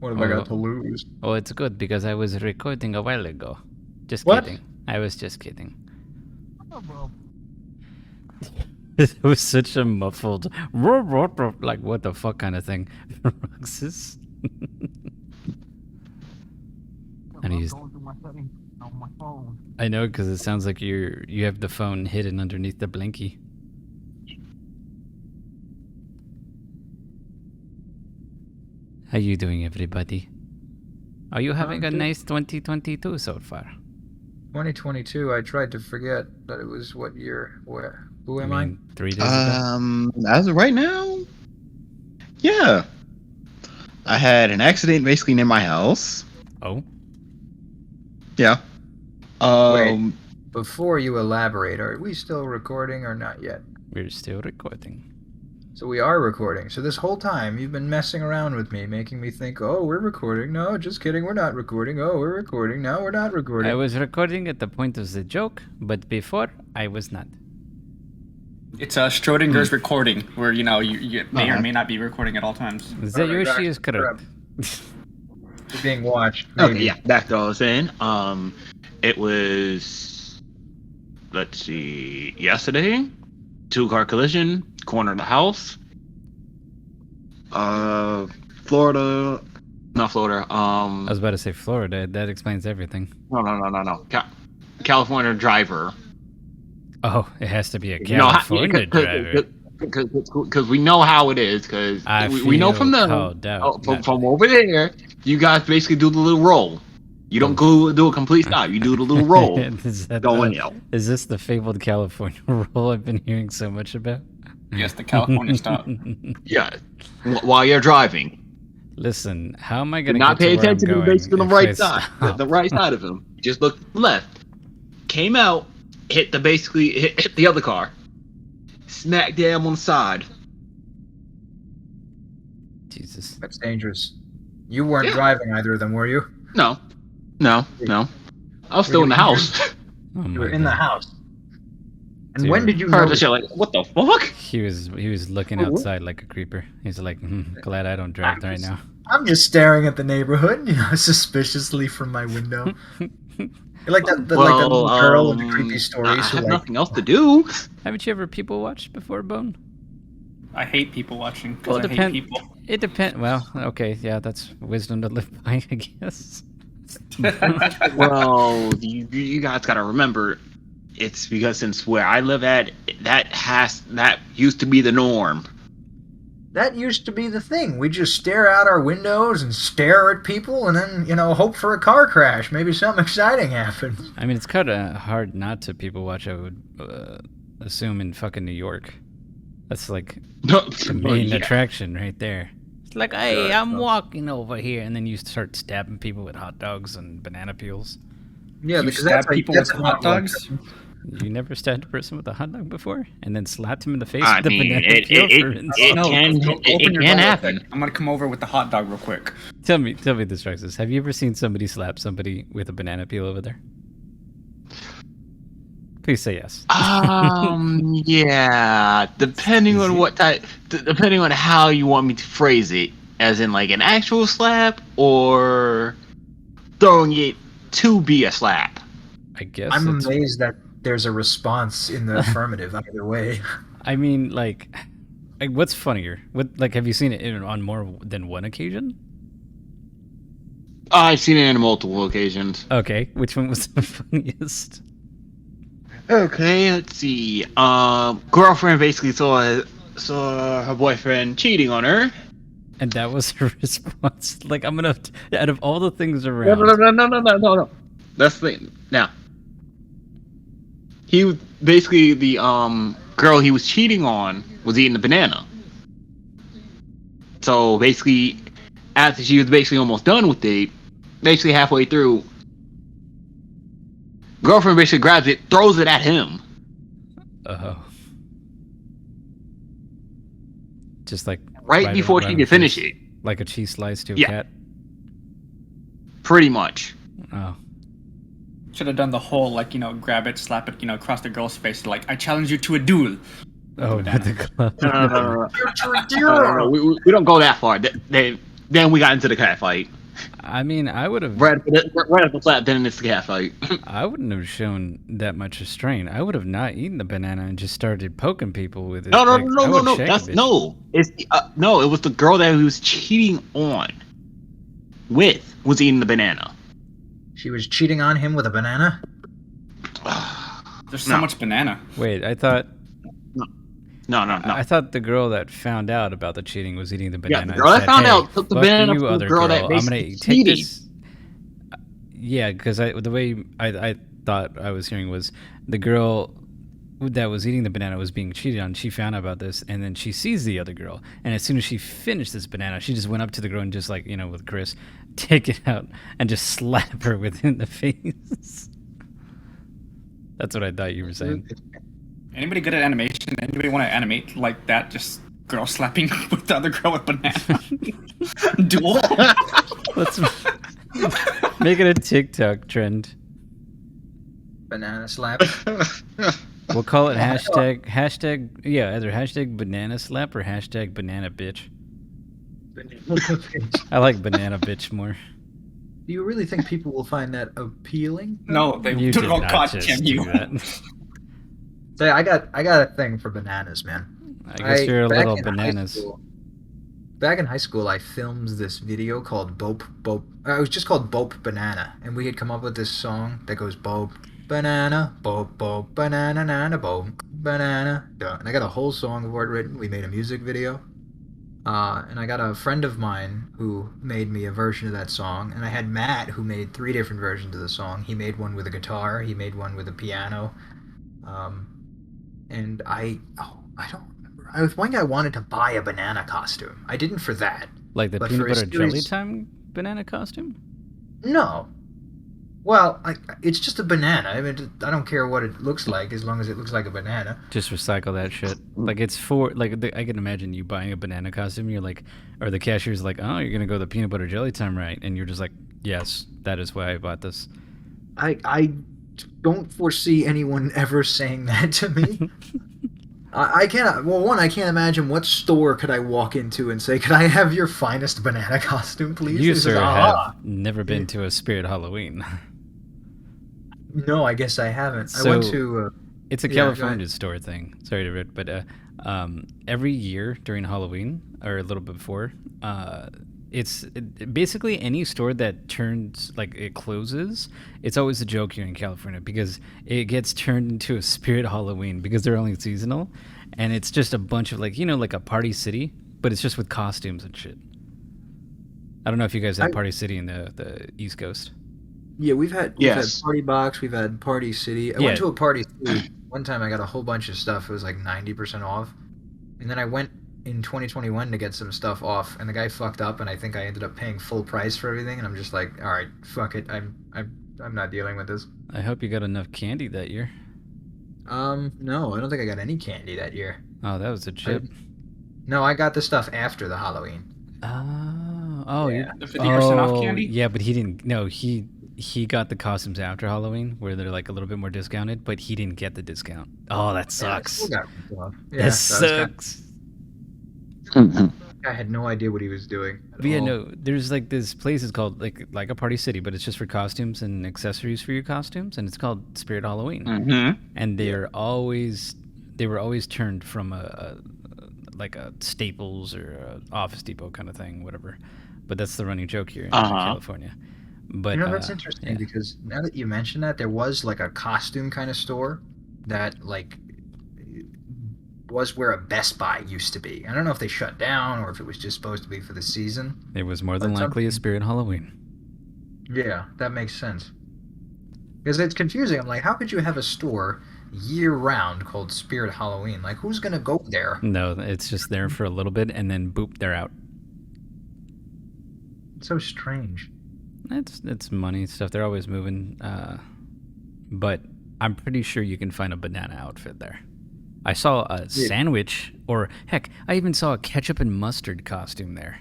What have I got to lose? Oh, it's good because I was recording a while ago. Just What? kidding. I was just kidding. Oh, well. It was such a muffled, like what the fuck kind of thing. Roxas. And he's. I know because it sounds like you have the phone hidden underneath the blinky. How you doing, everybody? Are you having a nice 2022 so far? 2022. I tried to forget that it was what year. Where? Who am I? 3 days ago. As of right now, yeah. I had an accident basically near my house. Oh. Yeah. Wait. Before you elaborate, are we still recording or not yet? We're still recording. So we are recording. So this whole time you've been messing around with me, making me think, oh, we're recording. No, just kidding, we're not recording. Oh, we're recording. No, we're not recording. I was recording at the point of the joke, but before I was not. It's Schrodinger's recording, where you may or may not be recording at all times. The Yoshi is correct. You're being watched. Okay, Maybe. yeah, back to what I was saying. It was, let's see, yesterday, 2-car collision, corner of the house. Florida, not Florida. I was about to say Florida. That explains everything. No. California driver. Oh, it has to be a California driver. Because we know how it is. Because we know from from over there, you guys basically do the little roll. You don't go do a complete stop. You do the little roll. Is this the fabled California roll I've been hearing so much about? Yes, the California stop. Yeah, while you're driving. Listen, how am I going to not pay attention to basically the right side, the right side of him? Just look left. Came out, hit the other car, smack dab on the side. Jesus, that's dangerous. You weren't driving either of them, were you? No. I was still in the house. You were in the house. And when did you know? Like, what the fuck? He was looking outside like a creeper. He's like, glad I don't drive right now. I'm just staring at the neighborhood, suspiciously from my window. Like that little girl in the creepy stories. I have nothing else to do. Haven't you ever people watched before, Bone? I hate people watching because I hate people. It depends. Well, okay, yeah, that's wisdom to live by, I guess. Well, you guys gotta remember, it's because since where I live at, that used to be the norm. That used to be the thing. We just stare out our windows and stare at people, and then hope for a car crash. Maybe something exciting happens. I mean, it's kind of hard not to people watch. I would assume in fucking New York. That's like the main attraction right there. It's like, hey, I'm walking over here, and then you start stabbing people with hot dogs and banana peels. Yeah, because that's people with hot dogs. You never stabbed a person with a hot dog before, and then slapped him in the face with a banana peel? It can happen. I'm gonna come over with the hot dog real quick. Tell me this, Roxas. Have you ever seen somebody slap somebody with a banana peel over there? Please say yes. Yeah. Depending on how you want me to phrase it, as in like an actual slap or throwing it to be a slap. I guess I'm amazed that there's a response in the affirmative either way. I mean, like what's funnier? Have you seen it on more than one occasion? I've seen it on multiple occasions. Okay, which one was the funniest? Okay, let's see. Girlfriend basically saw her boyfriend cheating on her. And that was her response. Like, I'm gonna, out of all the things around. No. That's the thing. Now, he basically, the girl he was cheating on was eating a banana. So basically, after she was basically almost done with it, basically halfway through, girlfriend basically grabs it, throws it at him. Oh. Just like right before she could finish it. Like a cheese slice to a cat? Pretty much. Oh. Should have done the whole, grab it, slap it, across the girl's face, like, I challenge you to a duel. Oh, with the club. No. We don't go that far. Then we got into the cat fight. I mean, I would have Right after the slap, then it's the cat fight. I wouldn't have shown that much restraint. I would have not eaten the banana and just started poking people with it. No. That's no. It's no. It was the girl that he was cheating on with was eating the banana. She was cheating on him with a banana? There's so much banana. Wait, I thought. No. I thought the girl that found out about the cheating was eating the banana. Yeah, the girl that found out took the banana you, from the other girl that I'm gonna basically take cheated. this. Yeah, because the way I thought I was hearing was the girl that was eating the banana was being cheated on. She found out about this, and then she sees the other girl, and as soon as she finished this banana, she just went up to the girl and just like, with Chris, take it out and just slap her within the face. That's what I thought you were saying. Anybody good at animation? Anybody want to animate like that? Just girl slapping with the other girl with banana. Duel. Let's make it a TikTok trend. Banana slap. We'll call it hashtag either hashtag banana slap or hashtag banana bitch. I like banana bitch more. Do you really think people will find that appealing? No, they You do did not not God just damn do you. that. Say, I got a thing for bananas, man. I guess you're a back little in high bananas. school- Back in high school, I filmed this video called Bope. It was just called Bope Banana, and we had come up with this song that goes Bope Banana, Bope Banana, Nana Bope Banana. Duh. And I got a whole song for it written. We made a music video, and I got a friend of mine who made me a version of that song, and I had Matt who made 3 different versions of the song. He made one with a guitar, he made one with a piano, and I don't. I was one guy wanted to buy a banana costume. I didn't for that. Like the But peanut for a butter jelly series- time banana costume? No. Well, it's just a banana. I mean, I don't care what it looks like as long as it looks like a banana. Just recycle that shit. Like it's for I can imagine you buying a banana costume. You're like, or the cashier's like, oh, you're gonna go the peanut butter jelly time, right? And you're just like, yes, that is why I bought this. I don't foresee anyone ever saying that to me. I can't. Well, one, I can't imagine what store could I walk into and say, "Could I have your finest banana costume, please?" You, This is, sir, "Ah." have never been to a Spirit Halloween. No, I guess I haven't. I So- went to. It's a Yeah, go California store thing. Sorry to rip, but every year during Halloween or a little bit before, basically any store that turns like it closes. It's always a joke here in California because it gets turned into a Spirit Halloween because they're only seasonal, and it's just a bunch of like a party city, but it's just with costumes and shit. I don't know if you guys have Party City in the East Coast. Yeah, we've had Yes. Party Box, we've had Party City. I Yeah. went to a Party City one time. I got a whole bunch of stuff. It was like 90% off, and then I went in 2021 to get some stuff off, and the guy fucked up, and I think I ended up paying full price for everything. And I'm just like, all right, fuck it. I'm not dealing with this. I hope you got enough candy that year. No, I don't think I got any candy that year. Oh, that was a chip. No, I got the stuff after the Halloween. Oh, Yeah. The 50% off candy? Yeah, but he didn't. No, he got the costumes after Halloween, where they're like a little bit more discounted, but he didn't get the discount. Oh, that Yeah, I sucks. still got some stuff. Yeah, That so I was sucks. I had no idea what he was doing. at But yeah, all. no, there's like this place is called like a Party City, but it's just for costumes and accessories for your costumes, and it's called Spirit Halloween. Mm-hmm. And they were always turned from a Staples or a Office Depot kind of thing, whatever. But that's the running joke here in California. But That's interesting yeah. because now that you mention that, there was like a costume kind of store that like was where a Best Buy used to be. I don't know if they shut down or if it was just supposed to be for the season. It was more than But likely a something- Spirit Halloween. Yeah, that makes sense. Because it's confusing. I'm like, how could you have a store year round called Spirit Halloween? Like, who's gonna go there? No, it's just there for a little bit and then boop, they're out. It's so strange. It's money stuff. They're always moving. But I'm pretty sure you can find a banana outfit there. I saw a sandwich, or heck, I even saw a ketchup and mustard costume there.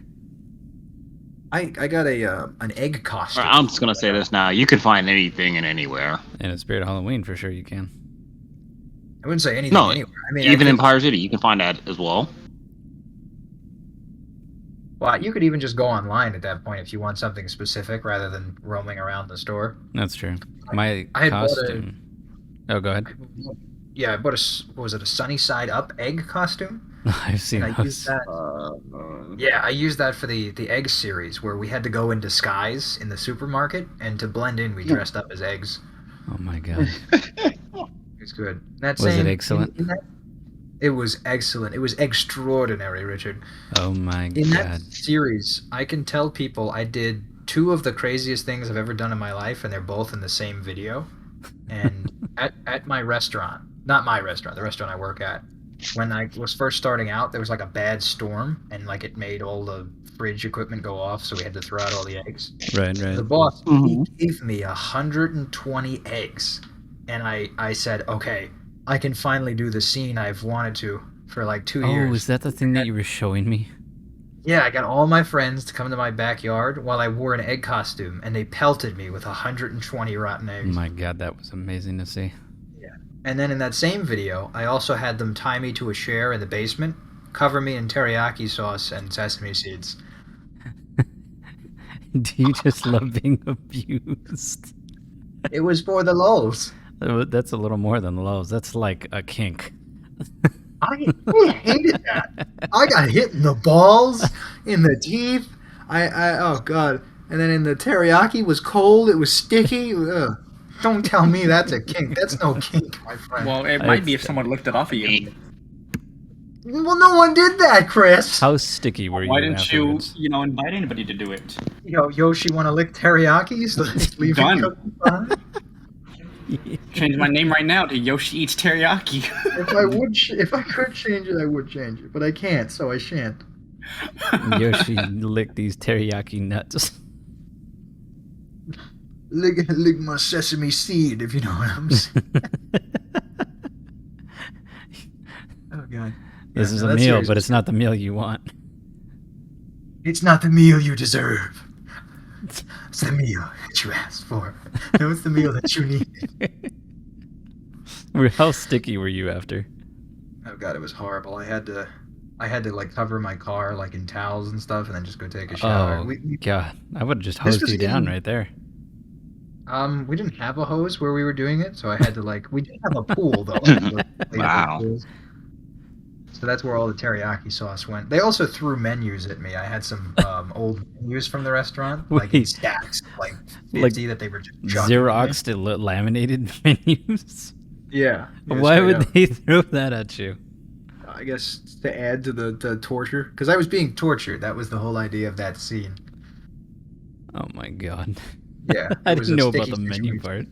I got an egg costume. I'm just gonna say this now: you can find anything and anywhere. And a Spirit Halloween for sure you can. I wouldn't say anything No, anywhere. I mean, I Even in think- Empire City, you can find that as well. Well, you could even just go online at that point if you want something specific rather than roaming around the store. That's true. My I had bought a costume. Oh, go ahead. yeah, I bought what was it, a sunny side up egg costume? I've seen And I used those. that. Yeah, I used that for the egg series where we had to go in disguise in the supermarket, and to blend in, we dressed up as eggs. Oh my god. It was good. That Was it same excellent? it was excellent. It was extraordinary, Richard. Oh my In that god. series, I can tell people I did two of the craziest things I've ever done in my life, and they're both in the same video. And at my restaurant, not my restaurant, the restaurant I work at, when I was first starting out, there was like a bad storm, and like it made all the fridge equipment go off, so we had to throw out all the eggs. Right, right. The boss, he gave me 120 eggs, and I said, okay, I can finally do the scene I've wanted to for like 2 years. Oh, is that the thing that you were showing me? Yeah, I got all my friends to come to my backyard while I wore an egg costume, and they pelted me with 120 rotten Oh eggs. my god, that was amazing to see. And then in that same video, I also had them tie me to a chair in the basement, cover me in teriyaki sauce and sesame seeds. Do you just love being abused? It was for the lulz. That's a little more than lows. That's like a kink. I hated that. I got hit in the balls, in the teeth. Oh god. And then in the teriyaki was cold. It was sticky. Ugh. Don't tell me that's a kink. That's no kink, my friend. Well, it might be if someone licked it off of you. Well, no one did that, Chris. How sticky were you? Why didn't afterwards? you invite anybody to do it? Yo, Yoshi, want to lick teriyaki? So let's leave Done. it cooking behind? Change my name right now to Yoshi Eats Teriyaki. If I could change it, I would change it, but I can't, so I shan't. Yoshi lick these teriyaki nuts. Lick my sesame seed, if you know what I'm saying. Oh god. This Yeah, is no, a that meal, series but was it's not the meal you want. It's not the meal you deserve. It's the meal that you asked for. No, it's the meal that you needed. How sticky were you after? Oh god, it was horrible. I had to like cover my car like in towels and stuff, and then just go take a shower. Oh god, I would have just hosed was you down in- right there. We didn't have a hose where we were doing it, so I had to like. We did have a pool though. Wow. So that's where all the teriyaki sauce went. They also threw menus at me. I had some old menus from the restaurant, like in Wait. stacks, like 50 Like that they were just chucking at me. Xeroxed laminated menus. Yeah. Why straight would up. they throw that at you? I guess to add to the torture, because I was being tortured. That was the whole idea of that scene. Oh my god. Yeah, I it was didn't a know about sticky the menu situation. part.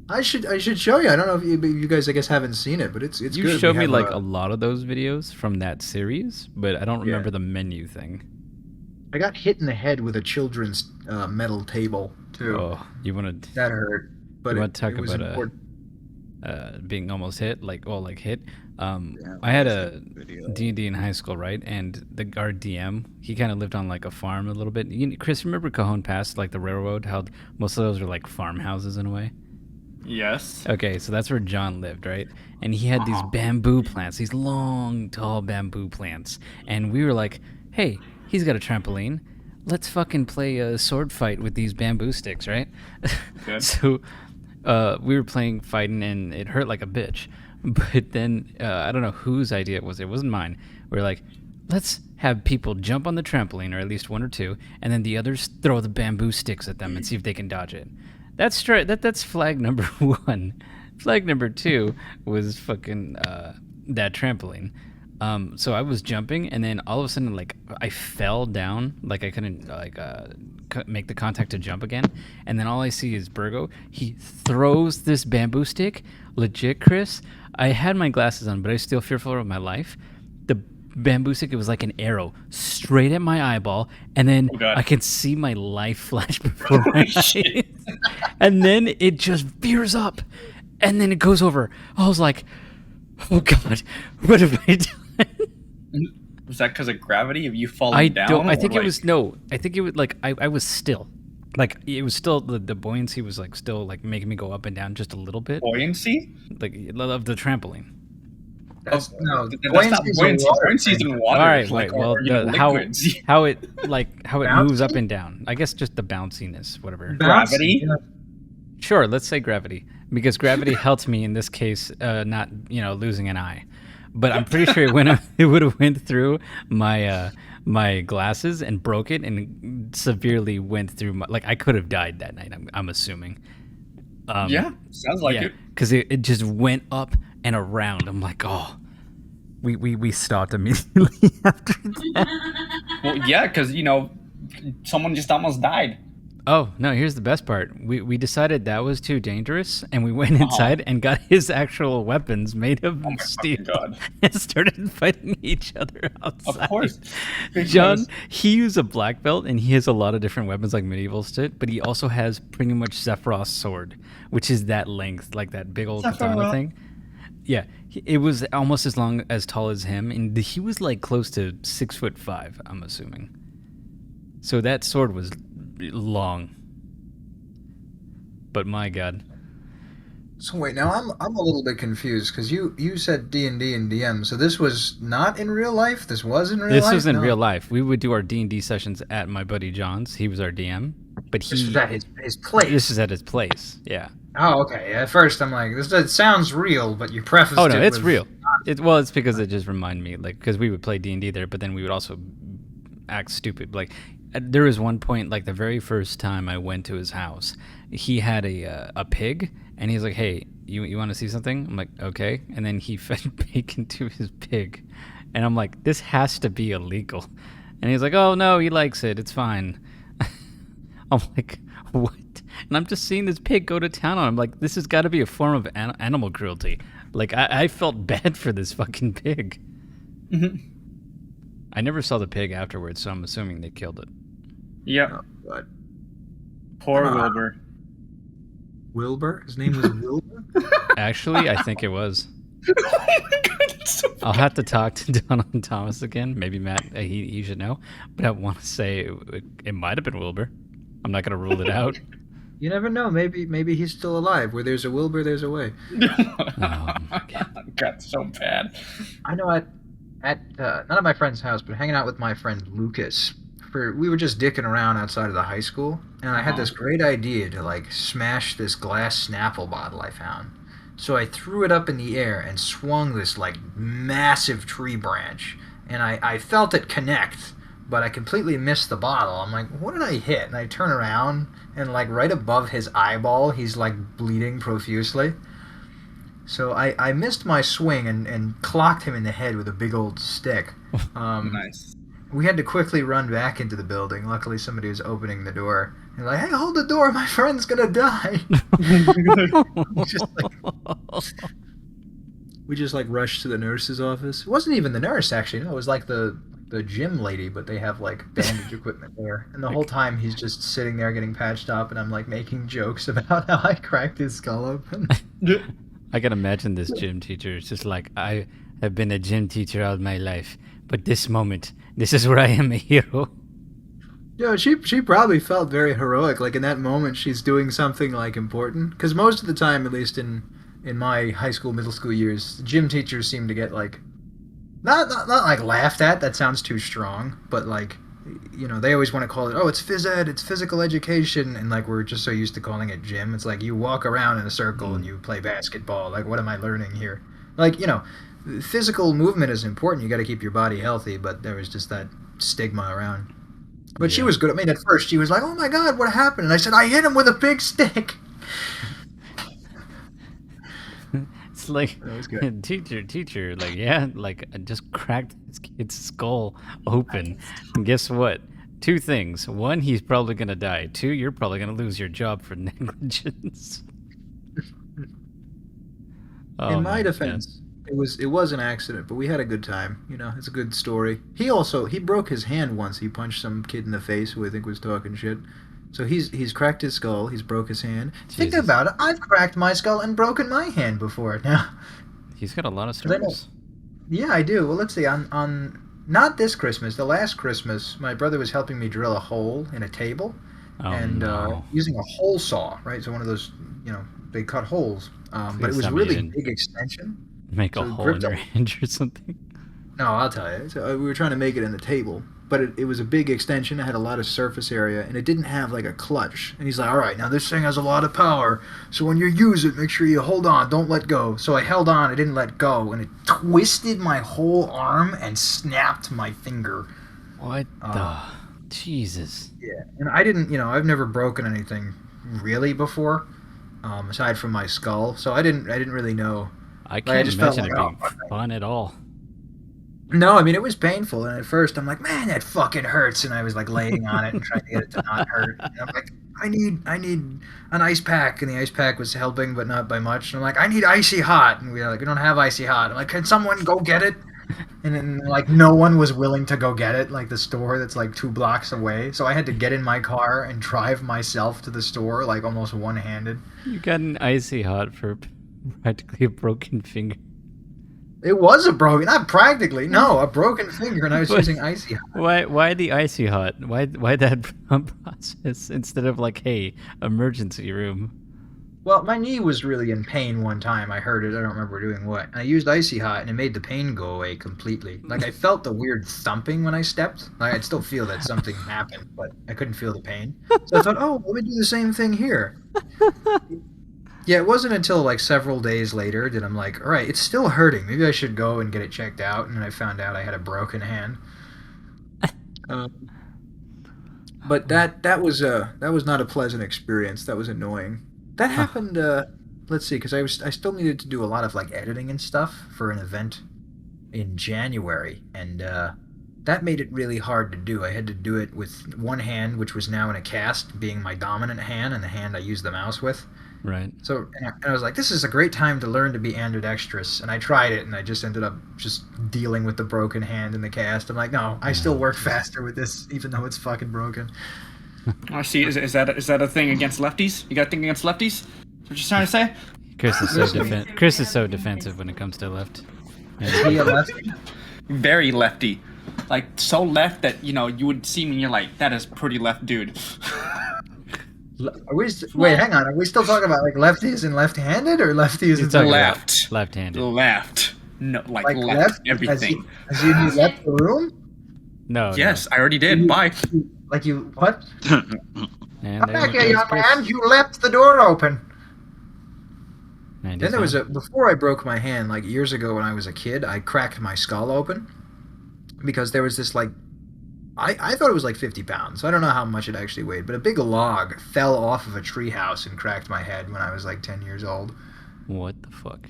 I should show you. I don't know if you guys I guess haven't seen it, but it's You good. showed We me have, like a lot of those videos from that series, but I don't Yeah. remember the menu thing. I got hit in the head with a children's metal table too. Oh, you want to That hurt. But You it, want to talk it was about important. being almost hit, like hit. Yeah, I had a D&D in high school, right? And our DM, he kind of lived on like a farm a little bit. Chris, remember Cajon Pass, like the railroad? How most of those are like farmhouses in a way. Yes. Okay, so that's where John lived, right? And he had these bamboo plants, these long, tall bamboo plants. And we were like, hey, he's got a trampoline. Let's fucking play a sword fight with these bamboo sticks, right? Good. So we were fighting, and it hurt like a bitch. But then, I don't know whose idea it was. It wasn't mine. We were like, let's have people jump on the trampoline, or at least one or two, and then the others throw the bamboo sticks at them and see if they can dodge it. That's that's flag number 1. Flag number 2 was fucking that trampoline. So I was jumping, and then all of a sudden, like, I fell down, like I couldn't make the contact to jump again. And then all I see is Burgo. He throws this bamboo stick. Legit, Chris. I had my glasses on, but I was still fearful of my life. The bamboo stick, it was like an arrow straight at my eyeball, and then God. I can see my life flash before my eyes. And then it just veers up, and then it goes over. I was like, oh god, what have I done? Was that because of gravity? Of you falling I down? don't. I or, think it like- was no. I think it was like I was still, like it was still the buoyancy was like still like making me go up and down just a little bit, buoyancy. like of the trampoline. That's no That's not buoyancy's a buoyancy. water Buoyancy's thing. in water. All right, like, wait. Well, or, you know, liquids. how it moves up Bouncy? and down. I guess just the bounciness, whatever. Gravity? Yeah. Sure, let's say gravity, because gravity helped me in this case, not losing an eye. But I'm pretty sure it would have went through my my glasses and broke it, and severely went through my, like I could have died that night. I'm assuming. Yeah, sounds like it. because it just went up and around. I'm like, oh, we stopped immediately after that. Well, yeah, because someone just almost died. Oh no! Here's the best part. We decided that was too dangerous, and we went inside and got his actual weapons made of steel, God. and started fighting each other outside. Of course. John, he used a black belt, and he has a lot of different weapons like medieval shit, but he also has pretty much Sephiroth's sword, which is that length, like that big old katana thing. Yeah, it was almost as tall as him, and he was like close to 6'5", I'm assuming. So that sword was long. But my God. So wait, now I'm a little bit confused because you said D&D and DM, so this was not in real life. This was in real life. This was in No. real life. We would do our D&D sessions at my buddy John's. He was our DM, but This was at his place. This is at his place. Yeah. Oh, okay. At first, I'm like, it sounds real, but you prefaced it. Oh no, it's with- real. It's because it just reminded me, like, because we would play D&D there, but then we would also act stupid. Like, there was one point, like the very first time I went to his house, he had a pig, and he's like, "Hey, you want to see something?" I'm like, "Okay," and then he fed bacon to his pig, and I'm like, "This has to be illegal," and he's like, "Oh no, he likes it. It's fine." I'm like, "What?" And I'm just seeing this pig go to town on him. Like, this has got to be a form of animal cruelty. Like, I felt bad for this fucking pig. Mm-hmm. I never saw the pig afterwards, so I'm assuming they killed it. Yep. Oh, God. Poor Wilbur. Wilbur? His name was Wilbur? Actually, I think it was. Oh my God, it's so I'll have to talk to Donald Thomas again. Maybe Matt, he should know. But I want to say it might have been Wilbur. I'm not going to rule it out. You never know. Maybe he's still alive. Where there's a Wilbur, there's a way. Oh, my God. Got so bad. I know at not at my friend's house, but hanging out with my friend Lucas. We were just dicking around outside of the high school, and I had this great idea to like smash this glass Snapple bottle I found. So I threw it up in the air and swung this like massive tree branch, and I felt it connect, but I completely missed the bottle. I'm like, what did I hit? And I turn around, and like right above his eyeball, he's like bleeding profusely. So I missed my swing and clocked him in the head with a big old stick. Nice. We had to quickly run back into the building. Luckily, somebody was opening the door. And like, hey, hold the door, my friend's gonna die. We just like rushed to the nurse's office. It wasn't even the nurse, actually. No, it was like the gym lady, but they have like bandage equipment there. And the whole time he's just sitting there getting patched up, and I'm like making jokes about how I cracked his skull open. I can imagine this gym teacher. It's just like, I have been a gym teacher all my life, but this moment, this is where I am a hero. Yeah, she probably felt very heroic. Like in that moment, she's doing something like important. Because most of the time, at least in my high school, middle school years, gym teachers seem to get like not like laughed at. That sounds too strong. But like, they always want to call it, oh, it's phys ed, it's physical education, and like we're just so used to calling it gym. It's like you walk around in a circle and you play basketball. Like, what am I learning here? Like, physical movement is important. You got to keep your body healthy, but there was just that stigma around. But she was good. I mean, at first she was like, "Oh my God, what happened?" And I said, "I hit him with a big stick." It's like, That was good. teacher, like, yeah, like, I just cracked this kid's skull open. And guess what? 2 things. 1, he's probably going to die. 2, you're probably going to lose your job for negligence. In my defense, it was an accident, but we had a good time. It's a good story. He broke his hand once. He punched some kid in the face who I think was talking shit. So he's cracked his skull. He's broke his hand. Think Jesus. about it. I've cracked my skull and broken my hand before. Now, He's got a lot of I know. stories. yeah, I do. Well, let's see. On not this Christmas, the last Christmas, my brother was helping me drill a hole in a table, Oh, and no. using a hole saw, right? So one of those, they cut holes. But it Please was a tell me you really didn't. big extension. Make a So it hole in gripped your up. hand or something. No, I'll tell you. So we were trying to make it in the table, but it was a big extension. It had a lot of surface area, and it didn't have like a clutch. And he's like, "All right, now this thing has a lot of power, so when you use it, make sure you hold on, don't let go." So I held on, I didn't let go, and it twisted my whole arm and snapped my finger. What the? Jesus. Yeah, and I didn't, I've never broken anything really before, aside from my skull. So I didn't really know. I Like I can't just felt imagine like, it being fun at all. no, I mean it was painful, and at first I'm like, man, that fucking hurts, and I was like laying on it and trying to get it to not hurt. And I'm like, I need an ice pack, and the ice pack was helping, but not by much. And I'm like, I need icy hot, and we don't have icy hot. I'm like, can someone go get it? And then like no one was willing to go get it, like the store that's like 2 blocks away. So I had to get in my car and drive myself to the store, like almost one-handed. You got an icy hot for practically a broken finger. It was not practically, no, a broken finger, and I was using icy hot. Why the icy hot? Why that process instead of like, hey, emergency room? Well, my knee was really in pain one time. I heard it. I don't remember doing what. And I used icy hot, and it made the pain go away completely. Like I felt the weird thumping when I stepped. Like I'd still feel that something happened, but I couldn't feel the pain. So I thought, oh, let me do the same thing here. Yeah, it wasn't until like several days later that I'm like, all right, it's still hurting. Maybe I should go and get it checked out. And then I found out I had a broken hand. But that was not a pleasant experience. That was annoying. That happened. Let's see, because I still needed to do a lot of like editing and stuff for an event in January, and that made it really hard to do. I had to do it with one hand, which was now in a cast, being my dominant hand, and the hand I used the mouse with. Right. So and I was like, this is a great time to learn to be ambidextrous, and I tried it, and I just ended up just dealing with the broken hand in the cast. I'm like, no, I still work faster with this, even though it's fucking broken. I see. Is that a thing against lefties? You got a thing against lefties? What you trying to say? Chris is so defensive when it comes to left. Is he a lefty? Very lefty. Like so left that you would see me and you're like, that is pretty left, dude. Wait, hang on. Are we still talking about like lefties and left-handed, or lefties and Left. Left-handed. Left. No, like left everything. As you left the room? No. Yes, I already did. Bye. Like you what? And Come back here, young man. You left the door open. And Then there was before I broke my hand, like years ago when I was a kid, I cracked my skull open because there was this like, I thought it was like 50 pounds. I don't know how much it actually weighed, but a big log fell off of a treehouse and cracked my head when I was like 10 years old. What the fuck?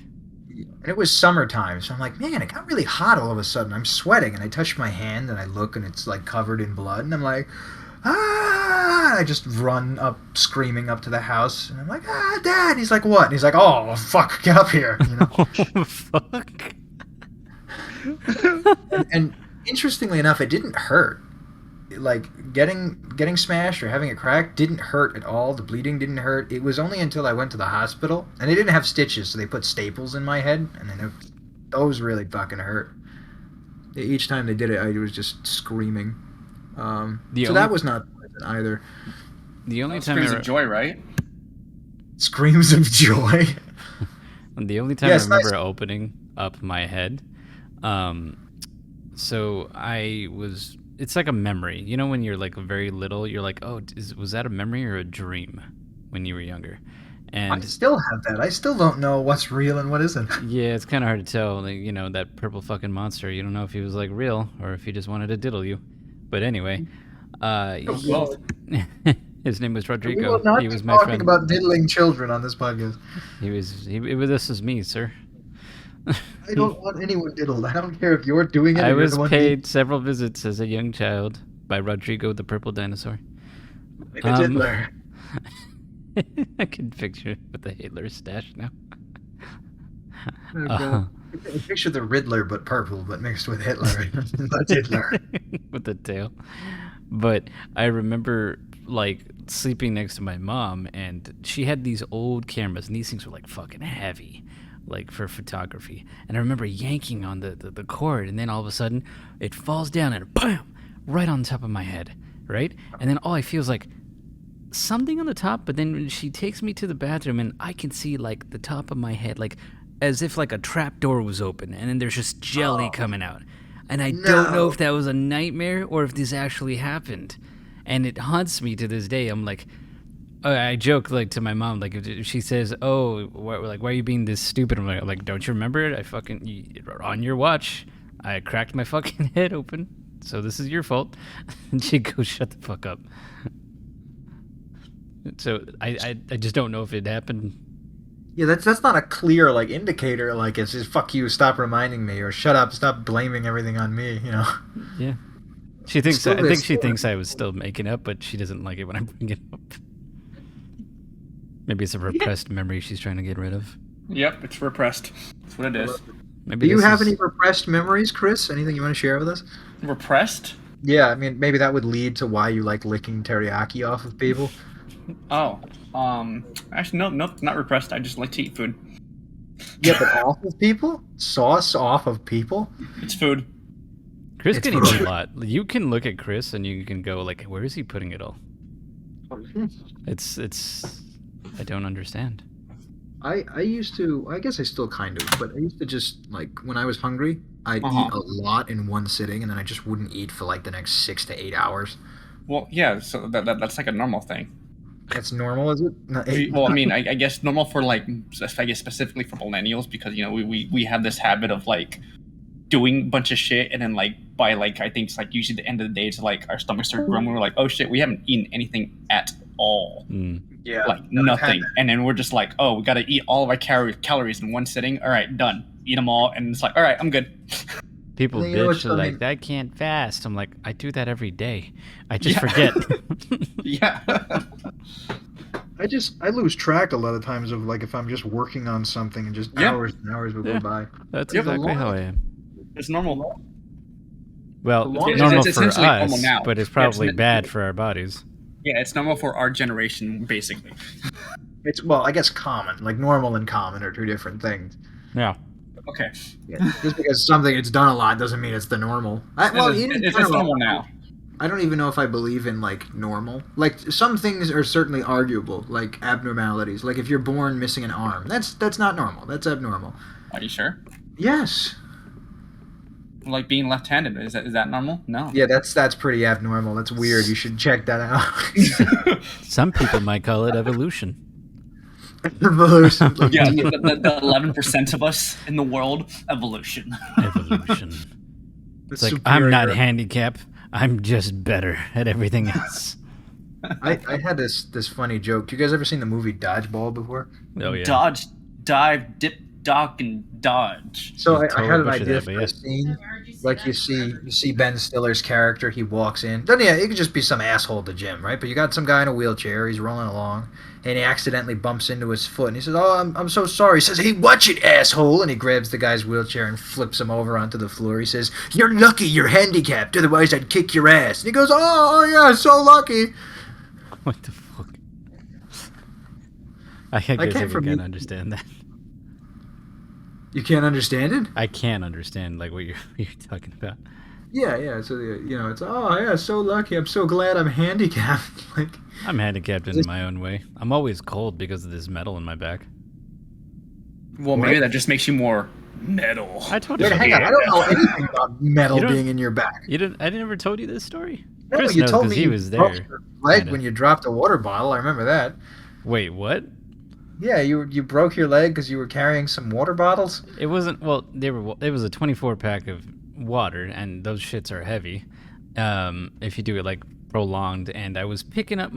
And it was summertime, so I'm like, man, it got really hot all of a sudden. I'm sweating, and I touch my hand, and I look, and it's like covered in blood, and I'm like, ah! I just run up, screaming up to the house, and I'm like, ah, Dad! And he's like, what? And he's like, oh, fuck, get up here, Oh, fuck. and interestingly enough, it didn't hurt. Like getting smashed or having it cracked didn't hurt at all. The bleeding didn't hurt. It was only until I went to the hospital, and they didn't have stitches, so they put staples in my head, and then those really fucking hurt. Each time they did it, I was just screaming. So that was not pleasant either. The only time Screams of joy, right? Screams of joy. The only time I remember opening up my head, so I was. It's like a memory. You know when you're like very little, you're like, oh, was that a memory or a dream when you were younger? And I still have that. I still don't know what's real and what isn't. Yeah, it's kind of hard to tell. Like, that purple fucking monster. You don't know if he was like real or if he just wanted to diddle you. But anyway, his name was Rodrigo. We will not he was be my talking friend. about diddling children on this podcast. This is me, sir. I don't want anyone diddled. I don't care if you're doing it. I was paid several visits as a young child by Rodrigo the purple dinosaur. Like a diddler. I can picture it with the Hitler stash now. Picture the Riddler, but purple, but mixed with Hitler. The diddler. With the tail. But I remember like sleeping next to my mom, and she had these old cameras, and these things were like fucking heavy, like for photography. And I remember yanking on the cord, and then all of a sudden it falls down and bam, right on top of my head, right? And then all I feel is like something on the top, but then she takes me to the bathroom, and I can see like the top of my head, like as if like a trap door was open, and then there's just jelly coming out. And I don't know if that was a nightmare or if this actually happened. And it haunts me to this day. I'm like, I joke like to my mom, like if she says, "Oh, why are you being this stupid?" I'm like, "Don't you remember it? On your watch, I cracked my fucking head open. So this is your fault." And she goes, "Shut the fuck up." So I just don't know if it happened. Yeah, that's not a clear like indicator. Like it's just "fuck you, stop reminding me," or "shut up, stop blaming everything on me." You know. Yeah. She thinks. I think she thinks I was still making up, but she doesn't like it when I bring it up. Maybe it's a repressed memory she's trying to get rid of. Yep, it's repressed. That's what it is. Do you have any repressed memories, Chris? Anything you want to share with us? Repressed? Yeah, I mean, maybe that would lead to why you like licking teriyaki off of people. Oh, actually, no, not repressed. I just like to eat food. Yeah, but off of people? Sauce off of people? It's food. Chris can eat a lot. You can look at Chris and you can go like, where is he putting it all? It's. I don't understand. I used to, I guess I still kind of, but I used to just, like, when I was hungry, I'd eat a lot in one sitting, and then I just wouldn't eat for, like, the next 6 to 8 hours. Well, yeah, so that's like a normal thing. That's normal, is it? No, Well, I mean, I guess normal for, like, I guess specifically for millennials, because, you know, we have this habit of, like, doing a bunch of shit, and then, like, by, like, I think it's, like, usually the end of the day, it's, like, our stomachs start grumbling, we're like, oh, shit, we haven't eaten anything at all. Yeah. Like, nothing. And then we're just like, oh, we gotta eat all of our calories in one sitting. All right, done. Eat them all. And it's like, all right, I'm good. People bitch like, I can't fast. I'm like, I do that every day. I just forget. Yeah. I lose track a lot of times of, like, if I'm just working on something and just hours and hours will go by. That's exactly how I am. It's normal. Well, it's normal for us, but it's probably bad for our bodies. Yeah, it's normal for our generation, basically. It's, well, I guess common. Like, normal and common are two different things. Yeah. Okay. Yeah. Just because something it's done a lot doesn't mean it's the normal. It's normal now. I don't even know if I believe in, like, normal. Like, some things are certainly arguable, like abnormalities. Like, if you're born missing an arm, that's not normal. That's abnormal. Are you sure? Yes. Like being left-handed, is that normal? No. Yeah, that's pretty abnormal. That's weird. You should check that out. Some people might call it evolution. Evolution. Like, yeah, the 11% of us in the world, evolution. Evolution. It's like, I'm not handicapped. I'm just better at everything else. I had this funny joke. You guys ever seen the movie Dodgeball before? Oh yeah. Dodge, dive, dip, dock, and dodge. So I had an idea for a scene. Like you see Ben Stiller's character. He walks in. Then yeah, it could just be some asshole at the gym, right? But you got some guy in a wheelchair. He's rolling along, and he accidentally bumps into his foot. And he says, "Oh, I'm so sorry." He says, "Hey, watch it, asshole!" And he grabs the guy's wheelchair and flips him over onto the floor. He says, "You're lucky you're handicapped. Otherwise, I'd kick your ass." And he goes, "Oh yeah, so lucky." What the fuck? I can't understand that. You can't understand it? I can't understand like what you're talking about. Yeah. So it's so lucky. I'm so glad I'm handicapped. Like I'm handicapped in my own way. I'm always cold because of this metal in my back. Well, maybe that just makes you more metal. I told you. Hang on. I don't know anything about metal being in your back. I never told you this story. No, Chris you knows told me he was there. Your leg when you dropped a water bottle. I remember that. Wait, what? Yeah, you broke your leg because you were carrying some water bottles? It wasn't, well, it was a 24 pack of water, and those shits are heavy. If you do it like prolonged, and I was picking up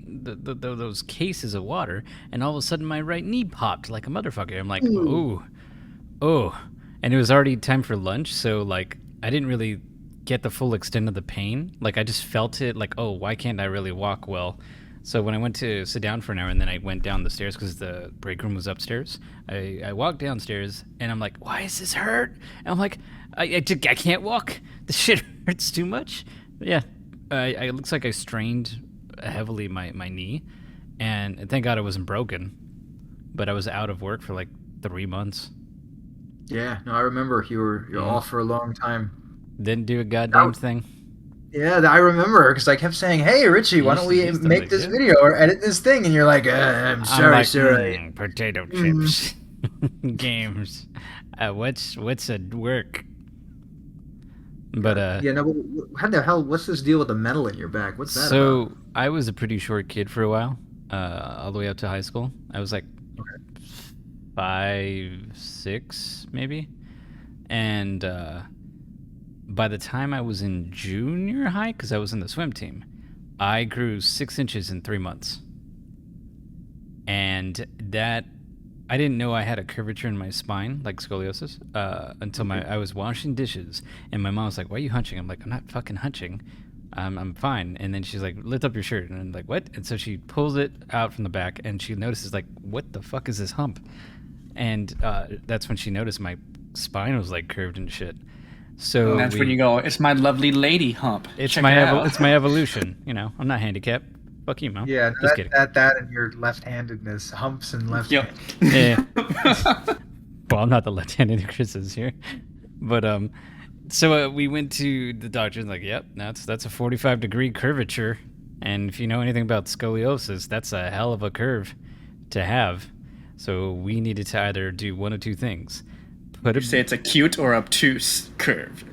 those cases of water, and all of a sudden my right knee popped like a motherfucker. I'm like, oh, and it was already time for lunch, so like I didn't really get the full extent of the pain. Like I just felt it, like, oh, why can't I really walk well? So when I went to sit down for an hour and then I went down the stairs because the break room was upstairs, I walked downstairs and I'm like, why does this hurt? And I'm like, I can't walk. This shit hurts too much. Yeah, it looks like I strained heavily my knee, and thank God it wasn't broken. But I was out of work for like 3 months. Yeah, no, I remember you're off for a long time. Didn't do a goddamn thing. Yeah, I remember because I kept saying, "Hey, Richie, why don't we make this video or edit this thing?" And you're like, "I'm sorry, sir." Potato chips. Games. What's a work? But Yeah, no, how the hell? What's this deal with the metal in your back? What's that about? so I was a pretty short kid for a while, all the way up to high school. I was like Okay. 5, 6 maybe, and by the time I was in junior high, because I was in the swim team, I grew 6 inches in 3 months, and that I didn't know I had a curvature in my spine, like scoliosis, until I was washing dishes, and my mom was like, "Why are you hunching?" I'm like, "I'm not fucking hunching. I'm fine." And then she's like, "Lift up your shirt," and I'm like, "What?" And so she pulls it out from the back, and she notices like, "What the fuck is this hump?" And that's when she noticed my spine was like curved and shit. So And that's when you go, it's my lovely lady hump. It's Check my it out. it's my evolution. You know, I'm not handicapped. Fuck you, mom. Yeah, Just kidding. that and your left-handedness, humps and left. Yep. Yeah. Well, I'm not the left-handed Chris is here, but so we went to the doctor and like, yep, that's a 45-degree curvature, and if you know anything about scoliosis, that's a hell of a curve to have. So we needed to either do one of two things: put You say it's a cute or obtuse curve.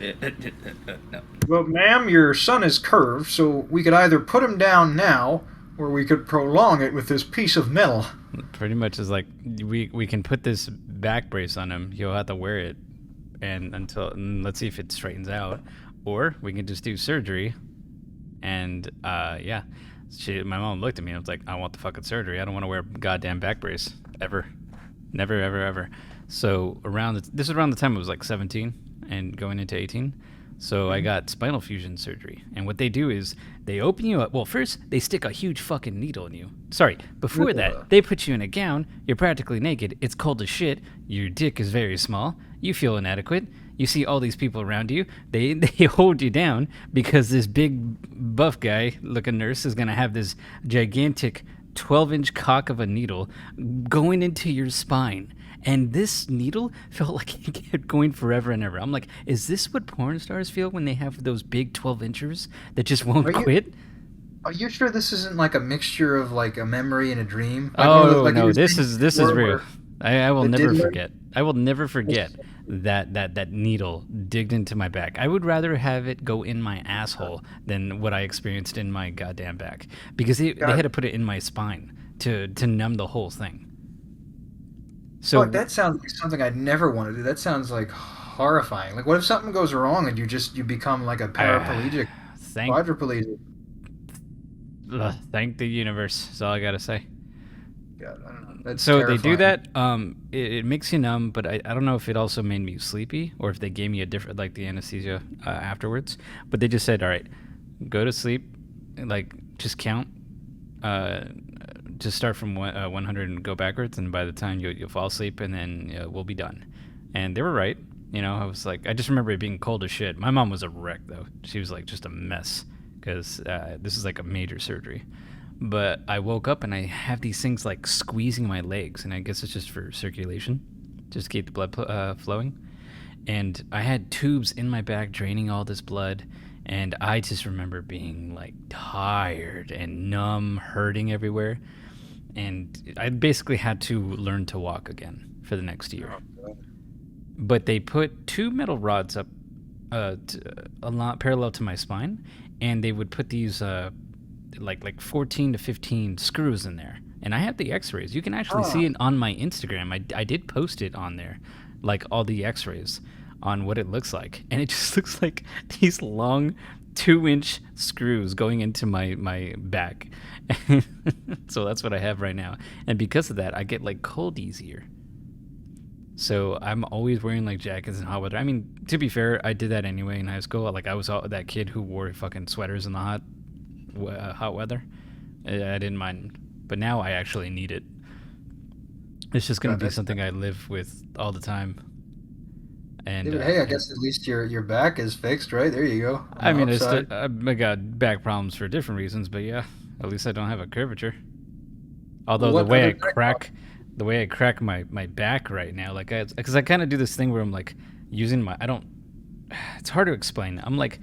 No. Well, ma'am, your son is curved, so we could either put him down now, or we could prolong it with this piece of metal. pretty much is like we can put this back brace on him. He'll have to wear it, and let's see if it straightens out, or we can just do surgery. And yeah, my mom looked at me and was like, "I want the fucking surgery. I don't want to wear a goddamn back brace ever, never, ever, ever." So this was around the time I was like 17 and going into 18. So I got spinal fusion surgery, and what they do is they open you up. Well, first they stick a huge fucking needle in you. Sorry, before that they put you in a gown. You're practically naked. It's cold as shit. Your dick is very small. You feel inadequate. You see all these people around you. They hold you down because this big buff guy looking nurse is gonna have this gigantic 12-inch cock of a needle going into your spine. And this needle felt like it kept going forever and ever. I'm like, is this what porn stars feel when they have those big 12-inchers that just won't quit? Are you sure this isn't like a mixture of like a memory and a dream? Like, Oh like no, this is real. I will never diddler? forget. I will never forget that needle digged into my back. I would rather have it go in my asshole than what I experienced in my goddamn back, because they had to put it in my spine to numb the whole thing. So Fuck, that sounds like something I'd never want to do. That sounds like horrifying. Like, what if something goes wrong and you become like a paraplegic, quadriplegic? Thank the universe. That's all I gotta say. God, I don't know. That's So terrifying. they do that. It makes you numb, but I don't know if it also made me sleepy or if they gave me a different, like, the anesthesia afterwards. But they just said, all right, go to sleep, like, just count, just start from 100 and go backwards, and by the time you'll fall asleep, and then we'll be done. And they were right. You know, I was like, I just remember it being cold as shit. My mom was a wreck though. She was like just a mess because this is like a major surgery. But I woke up and I have these things like squeezing my legs, and I guess it's just for circulation, just to keep the blood flowing. And I had tubes in my back draining all this blood, and I just remember being like tired and numb, hurting everywhere. And I basically had to learn to walk again for the next year. But they put two metal rods up a lot parallel to my spine, and they would put these like 14 to 15 screws in there. And I have the x-rays. You can actually see it on my Instagram. I did post it on there, like all the x-rays on what it looks like. And it just looks like these long 2-inch screws going into my back. So that's what I have right now. And because of that, I get like cold easier. So I'm always wearing like jackets in hot weather. I mean, to be fair, I did that anyway in high school. Like I was that kid who wore fucking sweaters in the hot weather. I didn't mind, but now I actually need it. It's just gonna be something I live with all the time. And hey, I guess at least your back is fixed, right? There you go. I mean, I got back problems for different reasons, but yeah, at least I don't have a curvature. Although the way I crack my back right now, like, because I kind of do this thing where I'm like using it's hard to explain. I'm like,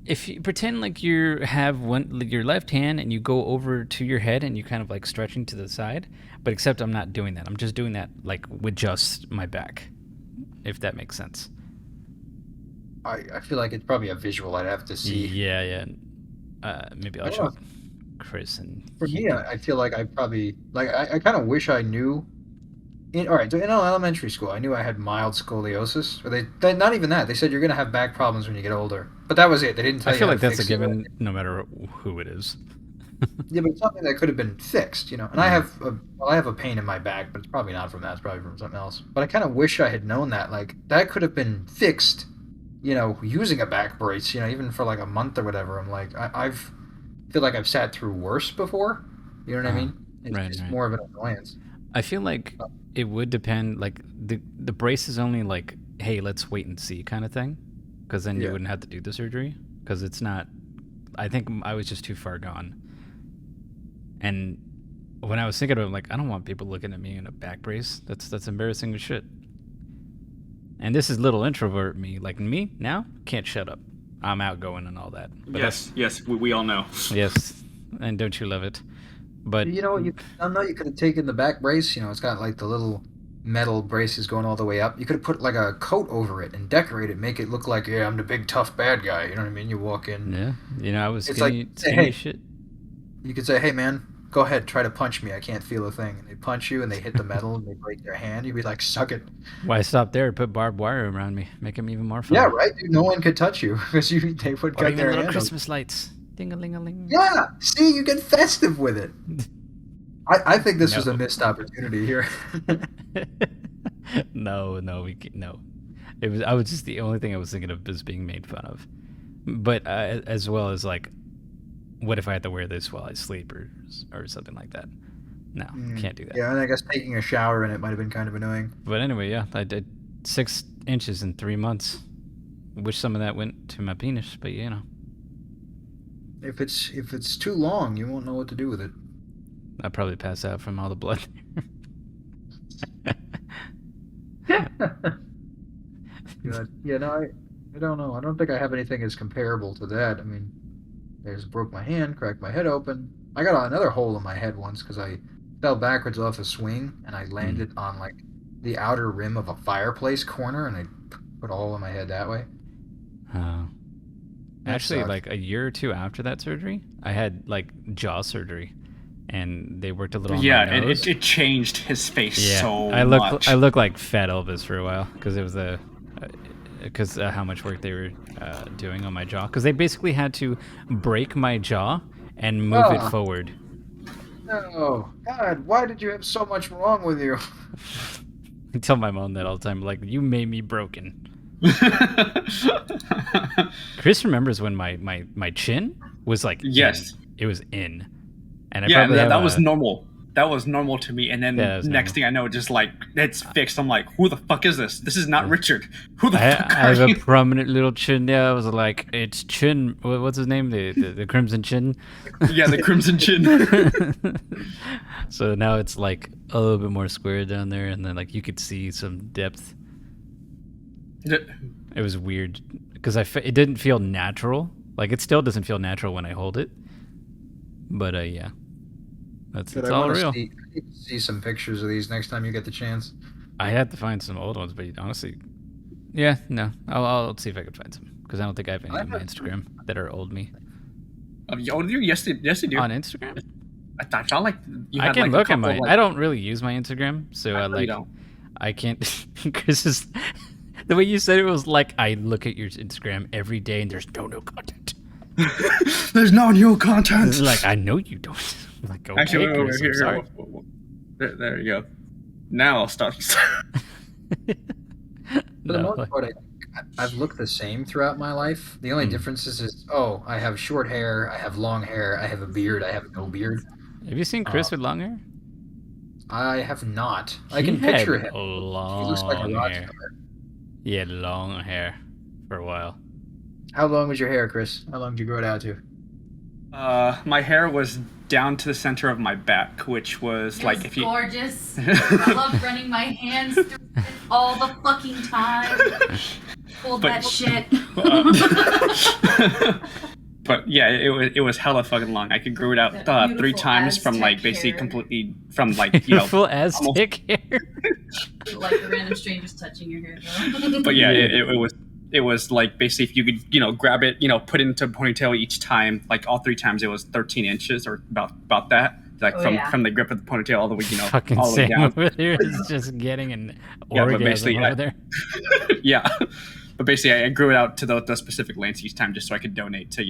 if you pretend like you have your left hand and you go over to your head and you kind of like stretching to the side, but except I'm not doing that. I'm just doing that like with just my back, if that makes sense. I feel like it's probably a visual I'd have to see. Yeah. Maybe I'll show Chris and. For me, I feel like I probably like I kind of wish I knew. All right, so in elementary school, I knew I had mild scoliosis. Or they not even that. They said you're gonna have back problems when you get older, but that was it. They didn't tell you. I feel how like to that's a fix given, no matter who it is. Yeah, but it's something that could have been fixed, And I have a pain in my back, but it's probably not from that. It's probably from something else. But I kind of wish I had known that. Like that could have been fixed, using a back brace. Even for like a month or whatever. I'm like I've feel like I've sat through worse before. You know what I mean? It's more of an annoyance. I feel like it would depend. Like the brace is only like, hey, let's wait and see kind of thing, because then you wouldn't have to do the surgery. Because it's not. I think I was just too far gone. And when I was thinking of it, I'm like, I don't want people looking at me in a back brace. That's embarrassing as shit. And this is little introvert me. Like me now, can't shut up. I'm outgoing and all that. But yes, we all know. Yes, and don't you love it? But I know you could have taken the back brace. It's got like the little metal braces going all the way up. You could have put like a coat over it and decorate it, make it look like, I'm the big tough bad guy. You know what I mean? You walk in. Yeah, I was skinny hey, shit. You could say, hey man, go ahead, try to punch me. I can't feel a thing. And they punch you and they hit the metal and they break their hand. You'd be like, suck it. Why stop there? Put barbed wire around me. Make them even more fun. Yeah, right? Dude, no one could touch you because they would cut their little hand. Christmas lights. Ding-a-ling-a-ling. Yeah, see, you get festive with it. I think this was a missed opportunity here. No. It was. I was just the only thing I was thinking of was being made fun of, but as well as like, what if I had to wear this while I sleep or something like that? No, can't do that. Yeah, and I guess taking a shower in it might have been kind of annoying. But anyway, yeah, I did 6 inches in 3 months. Wish some of that went to my penis, but If it's too long, you won't know what to do with it. I'd probably pass out from all the blood. Good. Yeah, no, I don't know. I don't think I have anything as comparable to that. I mean, I just broke my hand, cracked my head open. I got another hole in my head once because I fell backwards off a swing and I landed on like the outer rim of a fireplace corner and I put a hole in my head that way. Actually, like a year or two after that surgery, I had like jaw surgery, and they worked a little. On my nose. It changed his face so much. I looked like Fat Elvis for a while because it was how much work they were doing on my jaw. Because they basically had to break my jaw and move it forward. No, God, why did you have so much wrong with you? I tell my mom that all the time. Like, you made me broken. Chris remembers when my chin was like it was in, and that was normal. That was normal to me, and then next thing I know, just like it's fixed. I'm like, who the fuck is this? This is not Richard. Who the fuck? I have a prominent little chin there. I was like, it's Chin. What's his name? The Crimson Chin. Yeah, the Crimson Chin. So now it's like a little bit more square down there, and then like you could see some depth. It was weird because it didn't feel natural. Like it still doesn't feel natural when I hold it. But yeah, it's all real. See some pictures of these next time you get the chance. I had to find some old ones, but honestly, yeah, no, I'll see if I can find some because I don't think I have any on my Instagram that are old me. Yes, you do. On Instagram? I thought like you had I can like look a at my. like, I don't really use my Instagram, so I can't. Chris is. The way you said it was like, I look at your Instagram every day and there's no new content. There's no new content. It's like, I know you don't. I'm like, okay, actually, Chris, I'm sorry. There you go. Now I'll start. For the most part, I've looked the same throughout my life. The only difference is, I have short hair, I have long hair, I have a beard, I have no beard. Have you seen Chris with long hair? I have not. I can picture him. He looks like a rock star. He had long hair for a while. How long was your hair, Chris? How long did you grow it out to? My hair was down to the center of my back, which was like if you. Gorgeous. I love running my hands through it all the fucking time. Hold that shit. But yeah, it was hella fucking long. I could grow it out 3 times from like basically hair. completely from like beautiful Aztec hair. Like the random strangers touching your hair. Though. But yeah, it was like basically if you could grab it, put it into a ponytail each time, like all 3 times it was 13 inches or about that. Like from the grip of the ponytail all the way, fucking all the way Sam down. over there is just getting an orgasm over there. Yeah. But basically, I grew it out to those specific lengths each time just so I could donate to,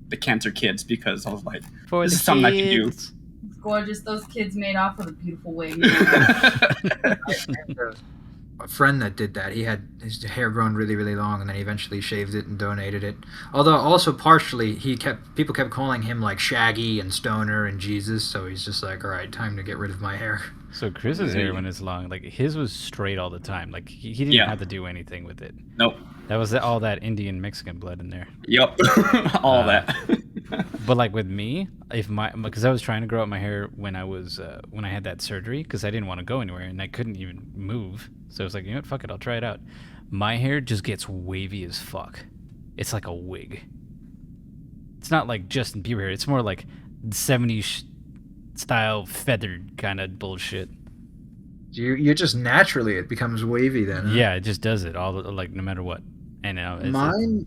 the cancer kids because I was like, this is something I could do. It's gorgeous. Those kids made off with a beautiful wig. A friend that did that. He had his hair grown really, really long, and then he eventually shaved it and donated it. Although also partially, people kept calling him like Shaggy and Stoner and Jesus, so he's just like, all right, time to get rid of my hair. So Chris's hair when it's long, like his was straight all the time. Like he didn't have to do anything with it. Nope. That was all that Indian Mexican blood in there. Yep. all that. But like with me, because I was trying to grow out my hair when I had that surgery because I didn't want to go anywhere and I couldn't even move. So I was like, you know what, fuck it, I'll try it out. My hair just gets wavy as fuck. It's like a wig. It's not like Justin Bieber hair. It's more like 70s style feathered kind of bullshit. You just naturally it becomes wavy then. Huh? Yeah, it just does it like no matter what. And mine.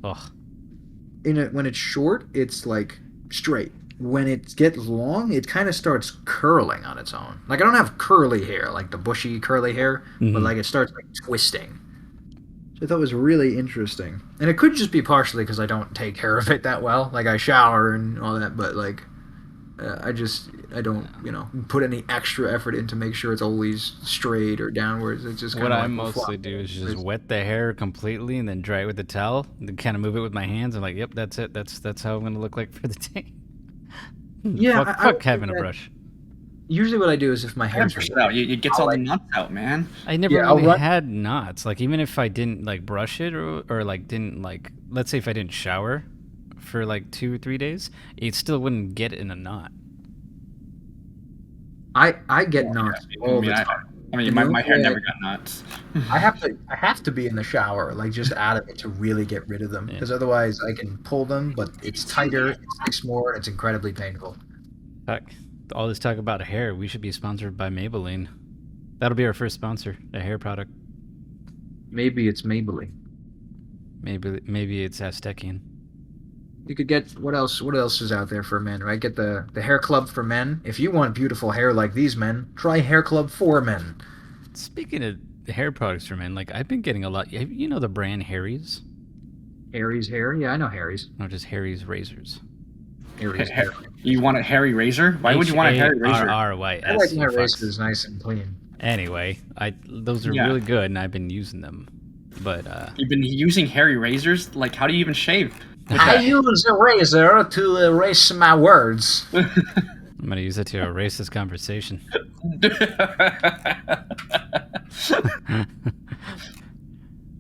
When it's short, it's like straight. When it gets long, it kind of starts curling on its own. Like I don't have curly hair, like the bushy curly hair, but like it starts like twisting. So I thought it was really interesting, and it could just be partially because I don't take care of it that well. Like I shower and all that, but like I don't put any extra effort in to make sure it's always straight or downwards. It's just what I mostly do is just wet the hair completely and then dry it with a towel and then kind of move it with my hands. I'm like, yep, that's it. That's how I'm gonna look like for the day. Yeah, fuck having a brush. Usually, what I do is if my hair's brush it out, it gets all the knots out, man. I never really had knots. Like even if I didn't like brush it or like didn't like, let's say if I didn't shower for like 2 or 3 days, it still wouldn't get in a knot. I get knots all the time. I mean, my hair never got knots. I have to be in the shower, like just out of it to really get rid of them, because otherwise I can pull them, but it's tighter, it sticks more, and it's incredibly painful. Fuck. All this talk about hair, we should be sponsored by Maybelline. That'll be our first sponsor, a hair product. Maybe it's Maybelline. Maybe it's Aztecian. You could get what else is out there for men, right? Get the hair club for men. If you want beautiful hair like these men, try hair club for men. Speaking of hair products for men, like I've been getting a lot. You know the brand Harry's? Harry's hair? Yeah, I know Harry's. No, just Harry's razors. Harry's hair. You want a hairy razor? Why would you want a hairy razor? H-A-R-R-Y-S. I like my razors nice and clean. Anyway, those are really good, and I've been using them. But you've been using hairy razors? Like, how do you even shave? I use a razor to erase my words. I'm gonna use it to erase this conversation.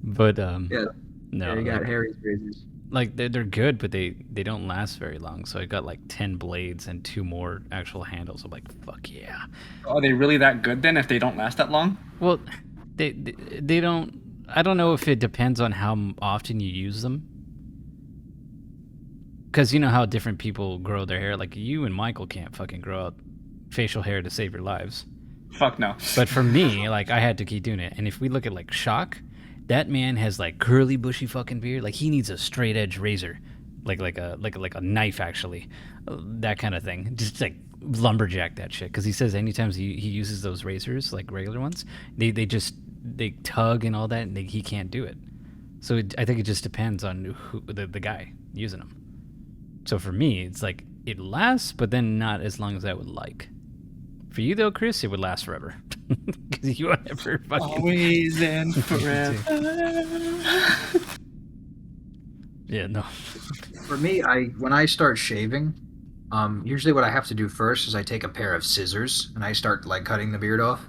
But no, you got Harry's razors. Like they're good, but they don't last very long. So I got like 10 blades and 2 more actual handles. I'm like, fuck yeah. Are they really that good then? If they don't last that long? Well, they don't. I don't know if it depends on how often you use them. Because you know how different people grow their hair. Like you and Michael can't fucking grow out facial hair to save your lives. Fuck no. But for me, like I had to keep doing it. And if we look at like Shock, that man has like curly, bushy fucking beard. Like he needs a straight edge razor, like a knife actually, that kind of thing. Just like lumberjack that shit. Because he says anytime he uses those razors, like regular ones, they tug and all that, and he can't do it. So I think it just depends on the guy using them. So for me, it's like it lasts, but then not as long as I would like. For you though, Chris, it would last forever. Because you are never fucking always and forever. Yeah, no. For me, when I start shaving, usually what I have to do first is I take a pair of scissors and I start like cutting the beard off.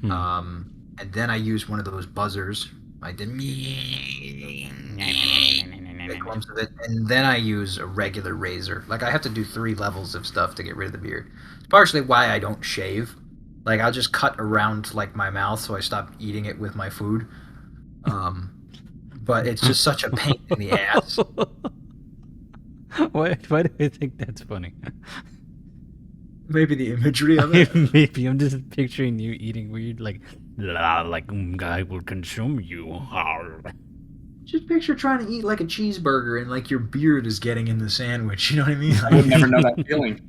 And then I use one of those buzzers. I did clumps of it, and then I use a regular razor. Like I have to do 3 levels of stuff to get rid of the beard. It's partially why I don't shave. Like I'll just cut around like my mouth so I stop eating it with my food. but it's just such a pain in the ass. Why do I think that's funny? Maybe the imagery of it. Maybe I'm just picturing you eating weird, like I will consume you. Just picture trying to eat like a cheeseburger and like your beard is getting in the sandwich. You know what I mean? I would Like, never know that feeling.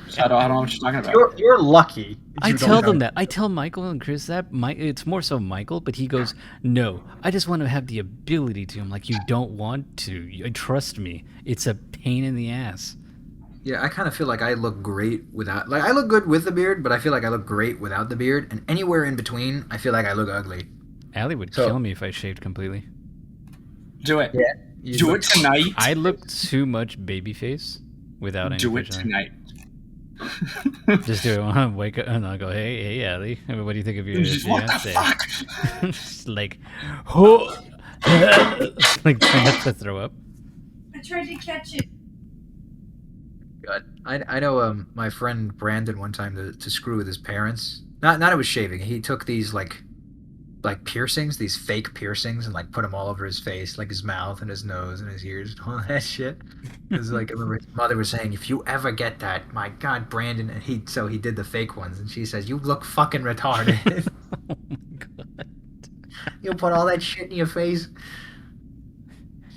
So I don't know what you're talking about. you're lucky. I tell them that. I tell Michael and Chris that. It's more so Michael, but he goes, "No, I just want to have the ability to." I'm like, "You don't want to. Trust me. It's a pain in the ass." Yeah, I kind of feel like I look great without. Like I look good with the beard, but I feel like I look great without the beard. And anywhere in between, I feel like I look ugly. Allie would kill me if I shaved completely. Do it. Yeah. Do it tonight. I look too much babyface without any. Do it facial hair. tonight. Just do it. Wake up and I'll go, hey, Allie. What do you think of your What the fiance? fuck? Like, oh, like trying not to throw up. I tried to catch it. God. I know my friend Brandon one time to screw with his parents. Not it was shaving. He took these like piercings, these fake piercings, and like put them all over his face, like his mouth and his nose and his ears and all that shit. Because like I remember his mother was saying, if you ever get that, my God, Brandon, and he did the fake ones, and she says, you look fucking retarded. Oh my god. You put all that shit in your face.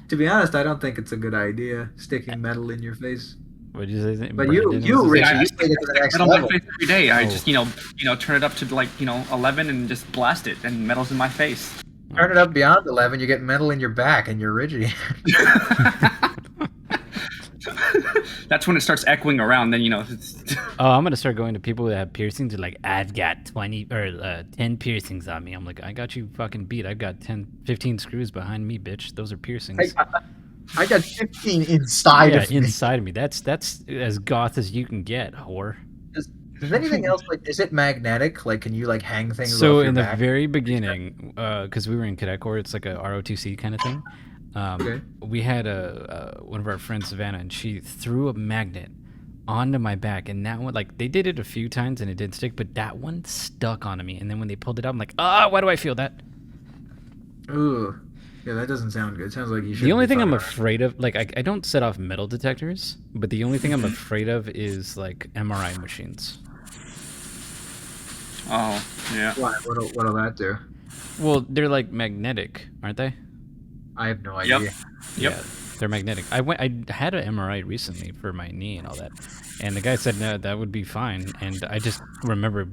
To be honest, I don't think it's a good idea sticking metal in your face. What did you say? But Brandon you, was- Richie, I you take it to the next metal on level. my face every day. I Oh. just turn it up to like 11 and just blast it, and metal's in my face. Turn it up beyond 11, you get metal in your back, and you're Richie. That's when it starts echoing around. Then it's, Oh, I'm gonna start going to people that have piercings. They're like, I've got 20 or 10 piercings on me. I'm like, I got you fucking beat. I've got 15 screws behind me, bitch. Those are piercings. I got 15 inside Yeah, of me. inside of me. That's as goth as you can get, whore. Is anything else like? Is it magnetic? Like, can you like hang things? So off your in the back? very beginning, because we were in cadet corps, it's like a ROTC kind of thing. Okay. We had one of our friends, Savannah, and she threw a magnet onto my back, and that one, like, they did it a few times and it didn't stick, but that one stuck onto me. And then when they pulled it out, I'm like, why do I feel that? Ooh, yeah, that doesn't sound good. It sounds like you should. The only thing I'm afraid of, like, I don't set off metal detectors, but the only thing I'm afraid of is like MRI machines. oh yeah. What'll that do? Well, they're like magnetic, aren't they? I have no idea. Yep. Yeah, they're magnetic. I had an MRI recently for my knee and all that, and the guy said no, that would be fine. And I just remember,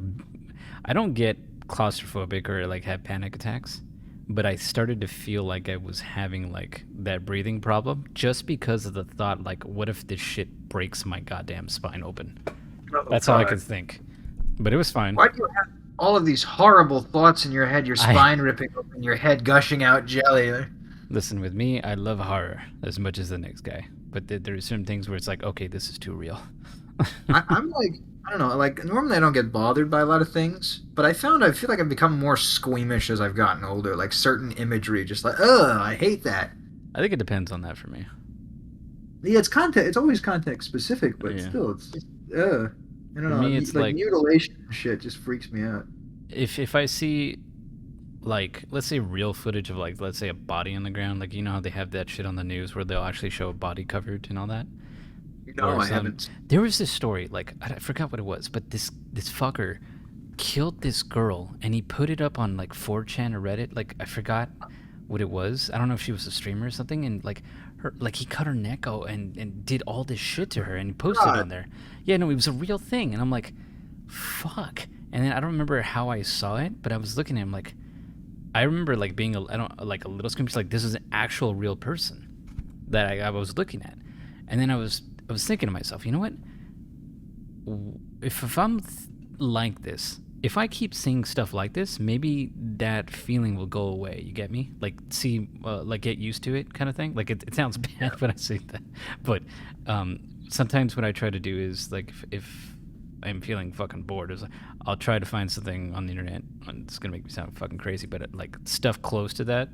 I don't get claustrophobic or like have panic attacks, but I started to feel like I was having like that breathing problem just because of the thought, like, what if this shit breaks my goddamn spine open? That's all I could think. But it was fine. Why do you have all of these horrible thoughts in your head? Your spine ripping open, your head gushing out jelly. Listen, with me, I love horror as much as the next guy. But there are certain things where it's like, okay, this is too real. I'm like, I don't know, like normally I don't get bothered by a lot of things, but I feel like I've become more squeamish as I've gotten older. Like certain imagery, just like, I hate that. I think it depends on that for me. Yeah, it's context. It's always context specific, but Yeah. still, it's just, I don't know. me, it's like- mutilation and shit just freaks me out. If I see, like, let's say real footage of, like, let's say a body on the ground, like, you know how they have that shit on the news where they'll actually show a body covered and all that? No, Or I some- haven't. There was this story, like, I forgot what it was, but this fucker killed this girl, and he put it up on, like, 4chan or Reddit. Like, I forgot what it was. I don't know if she was a streamer or something, and, like, he cut her neck out and did all this shit to her, and he posted it on there. Yeah, no, it was a real thing, and I'm like, fuck. And then I don't remember how I saw it, but I was looking at him like, I remember like being a little squeamish, like this is an actual real person that I was looking at, and then I was thinking to myself, you know what? If I'm like this, if I keep seeing stuff like this, maybe that feeling will go away. You get me? Like like get used to it, kind of thing. Like it sounds bad when I say that, but sometimes what I try to do is like if I'm feeling fucking bored, is I'll try to find something on the internet. And it's gonna make me sound fucking crazy, but like stuff close to that,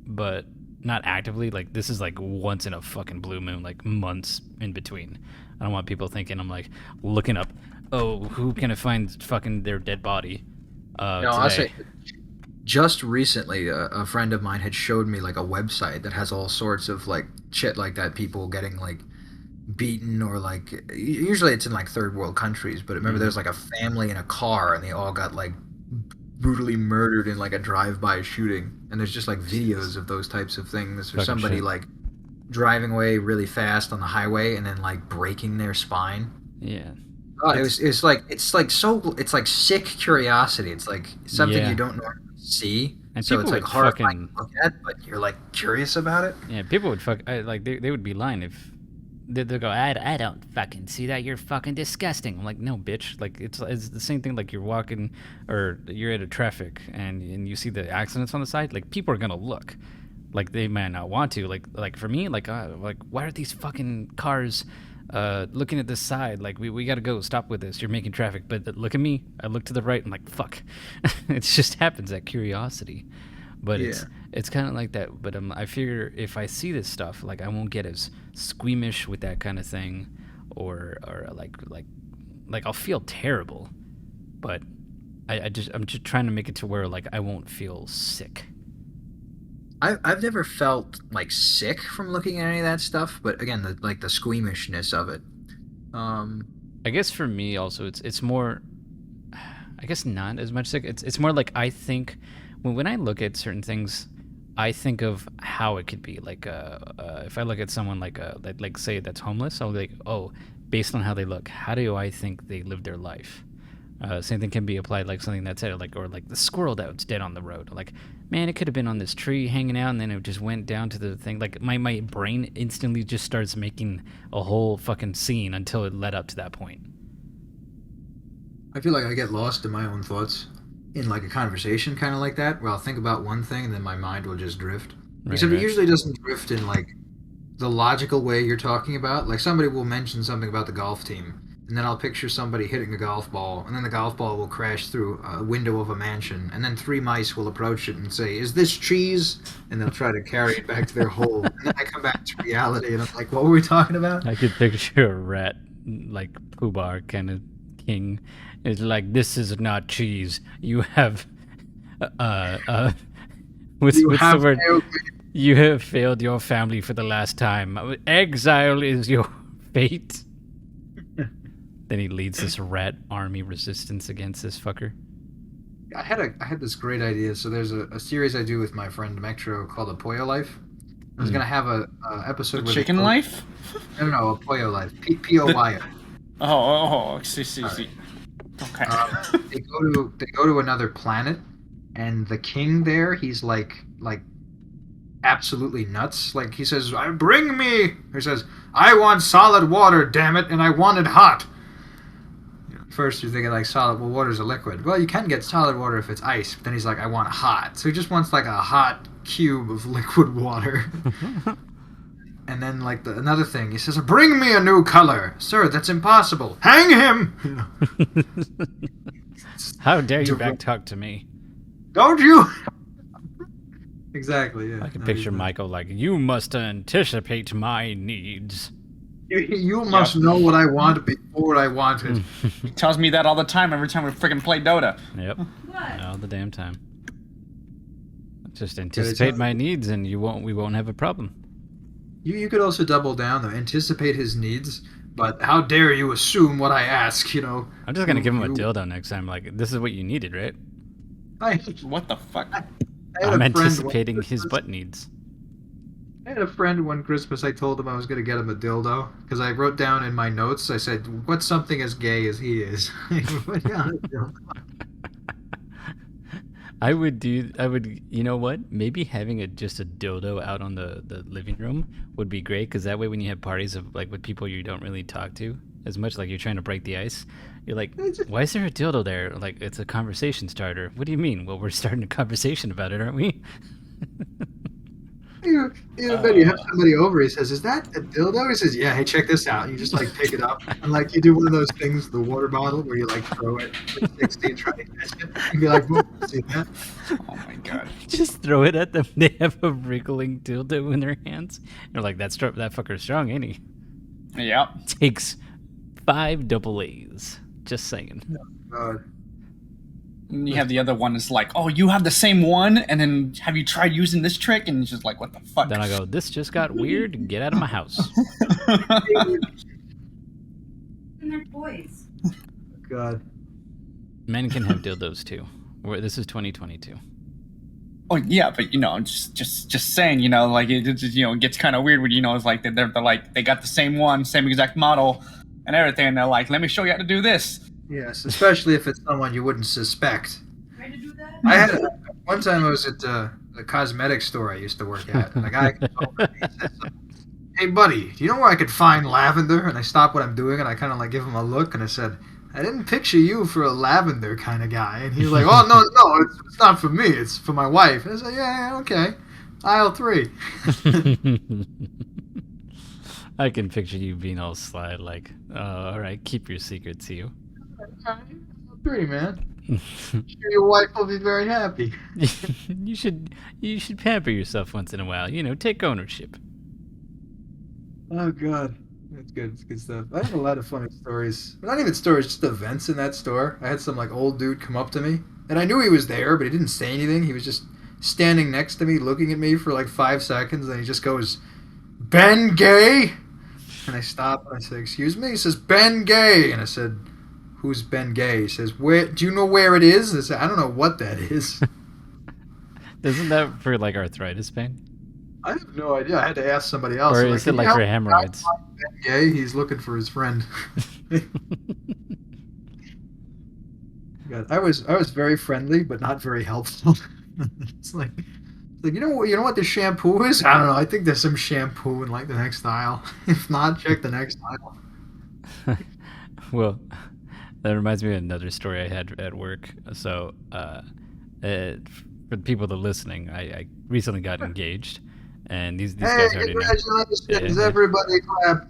but not actively. Like this is like once in a fucking blue moon, like months in between. I don't want people thinking I'm like looking up, oh, who can I find fucking their dead body No, I'll today? say just recently, a friend of mine had showed me like a website that has all sorts of like shit like that. People getting like beaten or like usually it's in like third world countries. But remember, there's like a family in a car and they all got like brutally murdered in like a drive-by shooting. And there's just like videos of those types of things, or somebody shit. like driving away really fast on the highway and then like breaking their spine. Yeah. Oh, it's like sick curiosity. It's like something Yeah. you don't normally see, And so people it's like would horrifying fucking to look at, but you're like curious about it. yeah. People would like they would be lying if they'll go. I don't fucking see that. You're fucking disgusting. I'm like, no, bitch. Like it's the same thing. Like you're walking or you're at a traffic and you see the accidents on the side. Like people are gonna look. Like they might not want to. Like for me, like why are these fucking cars looking at this side? Like we gotta go. Stop with this. You're making traffic. But look at me. I look to the right. I'm like, fuck. It just happens, that curiosity. But Yeah. it's kind of like that. But I figure if I see this stuff, like I won't get as squeamish with that kind of thing, or like I'll feel terrible. But I'm just trying to make it to where like I won't feel sick. I've never felt like sick from looking at any of that stuff, but again, the squeamishness of it. I guess for me also it's more, I guess not as much sick. It's more like I think when I look at certain things, I think of how it could be. Like if I look at someone like say that's homeless, I'll be like, oh, based on how they look, how do I think they live their life? Same thing can be applied like something that's like, or like the squirrel that's dead on the road. Like, man, it could have been on this tree hanging out, and then it just went down to the thing. Like my brain instantly just starts making a whole fucking scene until it led up to that point. I feel like I get lost in my own thoughts in like a conversation kind of like that, where I'll think about one thing and then my mind will just drift. Except it Right. usually doesn't drift in like the logical way you're talking about. Like somebody will mention something about the golf team, and then I'll picture somebody hitting a golf ball, and then the golf ball will crash through a window of a mansion, and then three mice will approach it and say, "Is this cheese?" And they'll try to carry it back to their hole. And then I come back to reality, and I'm like, "What were we talking about?" I could picture a rat, like Pooh Bar kind of king. It's like, this is not cheese. You have, what's You the have word? failed me. You have failed your family for the last time. Exile is your fate. Then he leads this rat army resistance against this fucker. I had this great idea. So there's a series I do with my friend Metro called A Pollo Life. I was gonna have a episode The with chicken life? No, A Pollo Life. P-O-Y. See. Okay. They go to another planet, and the king there, he's like absolutely nuts. Like he says, "Bring me." He says, "I want solid water, damn it, and I want it hot." First you're thinking like solid, well, water's a liquid. Well, you can get solid water if it's ice. But then he's like, "I want hot." So he just wants like a hot cube of liquid water. And then like another thing, he says, "Bring me a new color, sir. That's impossible. Hang him." How dare you backtalk to me? Don't you? Exactly. Yeah. I can picture Michael like, you must anticipate my needs. You must know what I want before I want it. He tells me that all the time every time we freaking play Dota. Yep. What? All the damn time. Just anticipate my needs, and we won't have a problem. You could also double down though. Anticipate his needs, but how dare you assume what I ask? You know. I'm just gonna give him a dildo next time. Like, this is what you needed, right? What the fuck? I had I'm a friend anticipating one his Christmas- butt needs. I had a friend one Christmas. I told him I was going to get him a dildo because I wrote down in my notes. I said, "What's something as gay as he is?" Put down a dildo. I would, you know what? Maybe having just a dildo out on the living room would be great, because that way when you have parties of like with people you don't really talk to as much, like you're trying to break the ice, you're like, why is there a dildo there? Like, it's a conversation starter. What do you mean? Well, we're starting a conversation about it, aren't we? Then you have somebody over. He says, "Is that a dildo?" He says, "Yeah." Hey, check this out. You just like pick it up and like you do one of those things, the water bottle, where you like throw it at 60 and try to catch it. And be like, "Whoa, see that?" Oh my god. Just throw it at them. They have a wriggling dildo in their hands. They're like, that fucker's strong, ain't he? Yep. Takes 5 double A's. Just saying. God. And you have the other one is like, oh, you have the same one, and then have you tried using this trick? And it's just like, what the fuck? Then I go, this just got weird. Get out of my house. And they're boys. God. Men can have dildos too. This is 2022. Oh yeah, but I'm just saying, like it gets kind of weird when it's like they're like they got the same one, same exact model, and everything. And they're like, let me show you how to do this. Yes, especially if it's someone you wouldn't suspect. Try to do that? I had one time I was at the cosmetic store I used to work at, and the guy came over and he said, "Hey, buddy, do you know where I could find lavender?" And I stopped what I'm doing, and I kind of like give him a look, and I said, "I didn't picture you for a lavender kind of guy." And he's like, "Oh no, it's not for me. It's for my wife." And I said, "Yeah, okay, aisle 3." I can picture you being all sly, like, "Oh, all right, keep your secret to you." Aisle 3, man. Sure, your wife will be very happy. You should pamper yourself once in a while. Take ownership. Oh God. That's good. It's good stuff. I had a lot of funny stories. Not even stories, just events in that store. I had some like old dude come up to me, and I knew he was there, but he didn't say anything. He was just standing next to me, looking at me for like 5 seconds, and he just goes, "Ben Gay?" And I stopped and I said, "Excuse me?" He says, "Ben Gay." And I said, "Who's Ben Gay?" He says, "Where? Do you know where it is?" I said, "I don't know what that is." Isn't that for like arthritis pain? I have no idea. I had to ask somebody else. Or I'm is it "Can you like help for me out hemorrhoids? find Ben Gay? He's looking for his friend." God, I was very friendly, but not very helpful. It's like you know what the shampoo is? I don't know. I think there's some shampoo in like the next aisle. If not, check the next aisle. Well, that reminds me of another story I had at work. So, for the people that are listening, I recently got engaged, and these guys already know. Congratulations, Yeah. everybody clap.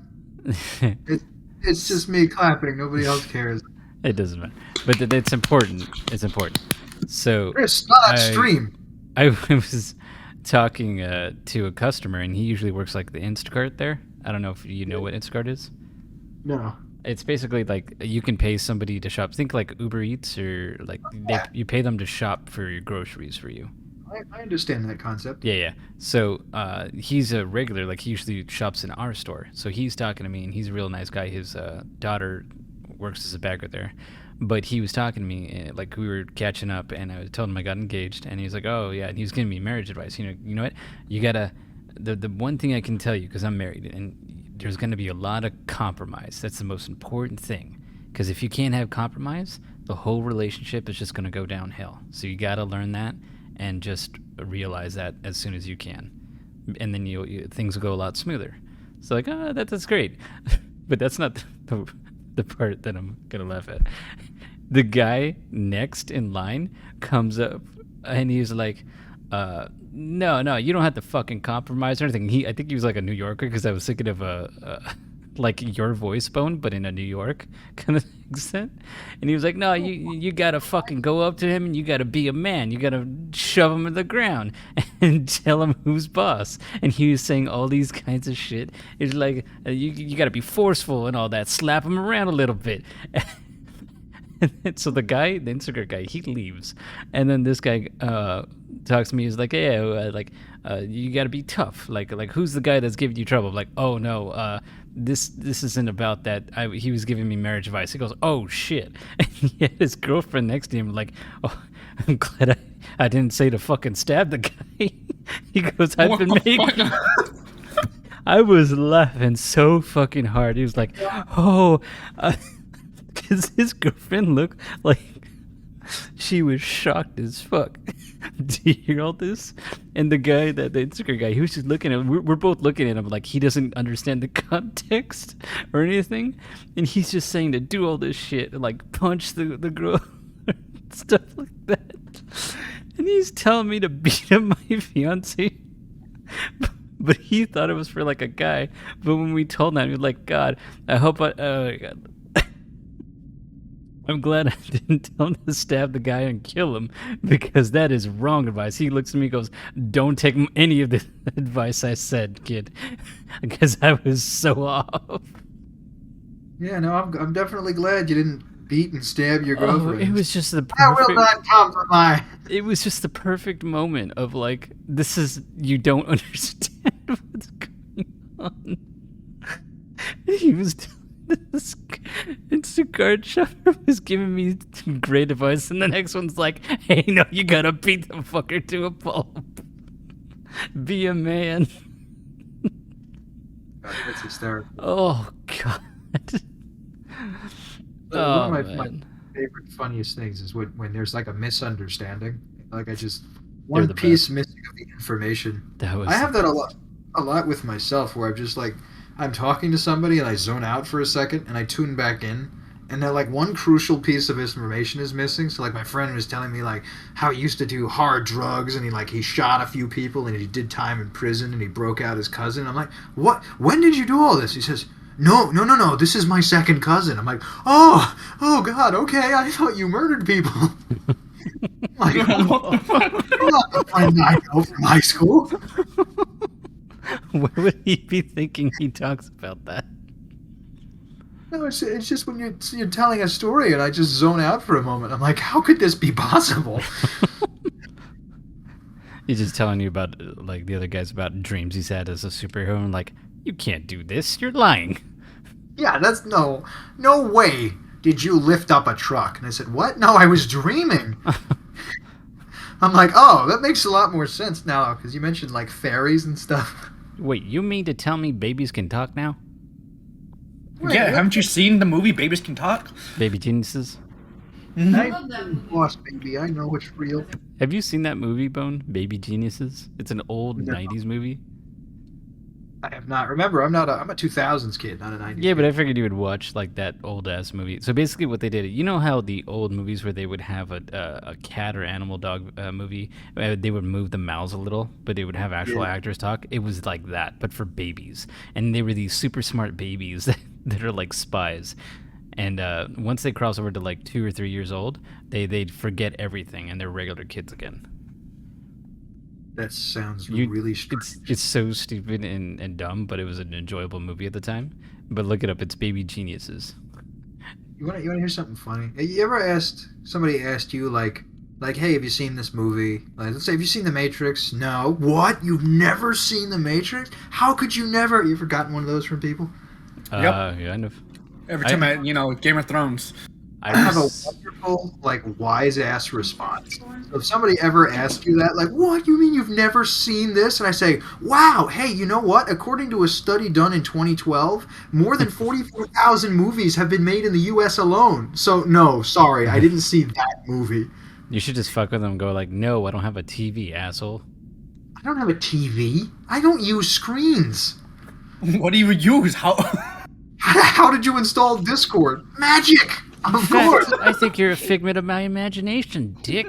It's just me clapping. Nobody else cares. It doesn't matter, but it's important. It's important. So Chris, not on stream. I was talking to a customer, and he usually works like the Instacart there. I don't know if you know what Instacart is. No. It's basically like you can pay somebody to shop. Think like Uber Eats, or like you pay them to shop for your groceries for you. I understand that concept. Yeah. So he's a regular. Like he usually shops in our store. So he's talking to me, and he's a real nice guy. His daughter works as a bagger there. But he was talking to me, like we were catching up, and I told him I got engaged, and he was like, "Oh yeah," and he was giving me marriage advice. You know what? You gotta. The one thing I can tell you, because I'm married, and there's going to be a lot of compromise. That's the most important thing, because if you can't have compromise, the whole relationship is just going to go downhill. So you got to learn that, and just realize that as soon as you can, and then things will go a lot smoother. So like, that's great, but that's not the part that I'm gonna laugh at. The guy next in line comes up, and he's like, no, you don't have to fucking compromise or anything. I think he was like a New Yorker, because I was thinking of like your voice bone, but in a New York kind of accent. And he was like, "No, you gotta fucking go up to him, and you gotta be a man. You gotta shove him in the ground and tell him who's boss." And he was saying all these kinds of shit. It's like, you gotta be forceful and all that. Slap him around a little bit. And so the Instagram guy, he leaves, and then this guy talks to me. He's like, "Hey, you got to be tough. Like who's the guy that's giving you trouble?" I'm like, "Oh no, this isn't about that." He was giving me marriage advice. He goes, "Oh shit," and he had his girlfriend next to him. Like, "Oh, I'm glad I didn't say to fucking stab the guy." He goes, "I've been making." I was laughing so fucking hard. He was like, "Oh." Because his girlfriend looked like she was shocked as fuck. Do you hear all this? And the Instagram guy, he was just looking at him. We're both looking at him like he doesn't understand the context or anything. And he's just saying to do all this shit, like punch the girl, stuff like that. And he's telling me to beat up my fiance. But he thought it was for like a guy. But when we told him, he was like, "God, I hope God. I'm glad I didn't tell him to stab the guy and kill him, because that is wrong advice." He looks at me and goes, "Don't take any of the advice I said, kid," because I was so off. Yeah, no, I'm definitely glad you didn't beat and stab your Oh, girlfriend. it was just the I will perfect. not compromise. It was just the perfect moment of like, this is, you don't understand what's going on. He was this Instacart shopper was giving me great advice, and the next one's like, hey, no, you gotta beat the fucker to a pulp. Be a man. God, that's hysterical. Oh god. One Oh, of my man. favorite, funniest things is when there's like a misunderstanding. Like They're one the piece best. missing of the information. That was I have that a lot with myself, where I'm just like, I'm talking to somebody and I zone out for a second and I tune back in, and then like one crucial piece of information is missing. So like my friend was telling me like how he used to do hard drugs, and he shot a few people and he did time in prison and he broke out his cousin. I'm like, what? When did you do all this? He says, no, this is my second cousin. I'm like, oh God, okay, I thought you murdered people. Like, What the fuck? you're not the friend I know from high school. Where would he be thinking he talks about that? No, it's just when you're telling a story and I just zone out for a moment. I'm like, how could this be possible? He's just telling you about, like, the other guys about dreams he's had as a superhero, and like, you can't do this, you're lying. Yeah, that's no way did you lift up a truck. And I said, what? No, I was dreaming. I'm like, oh, that makes a lot more sense now, because you mentioned like fairies and stuff. Wait, you mean to tell me babies can talk now? Wait, Yeah, what? haven't you seen the movie Babies Can Talk? Baby geniuses? I I love that movie. lost, baby. I know it's real. Have you seen that movie, Bone? Baby Geniuses? It's an old No. 90s movie. I have not. Remember, I'm a 2000s kid, not a 90s. Yeah, but kid. I figured you would watch like that old ass movie. So basically, what they did, you know how the old movies where they would have a cat or animal dog movie, they would move the mouths a little, but they would have actual Yeah. actors talk. It was like that, but for babies, and they were these super smart babies that are like spies. And once they cross over to like 2 or 3 years old, they'd forget everything and they're regular kids again. That sounds You- really strange. It's so stupid and dumb, but it was an enjoyable movie at the time. But look it up. It's Baby Geniuses. You want to hear something funny? You ever somebody asked you like, hey, have you seen this movie? Like, let's say, have you seen The Matrix? No. What? You've never seen The Matrix? How could you never? You ever gotten one of those from people? Yeah, kind of. Every time Game of Thrones. I have a was- wonderful, like, wise ass response. So if somebody ever asks you that, like, what? You mean you've never seen this? And I say, wow, hey, you know what? According to a study done in 2012, more than 44,000 movies have been made in the U.S. alone. So, no, sorry, I didn't see that movie. You should just fuck with them and go like, no, I don't have a TV, asshole. I don't have a TV. I don't use screens. What do you use? How? How did you install Discord? Magic! Of In course! fact, I think you're a figment of my imagination, dick.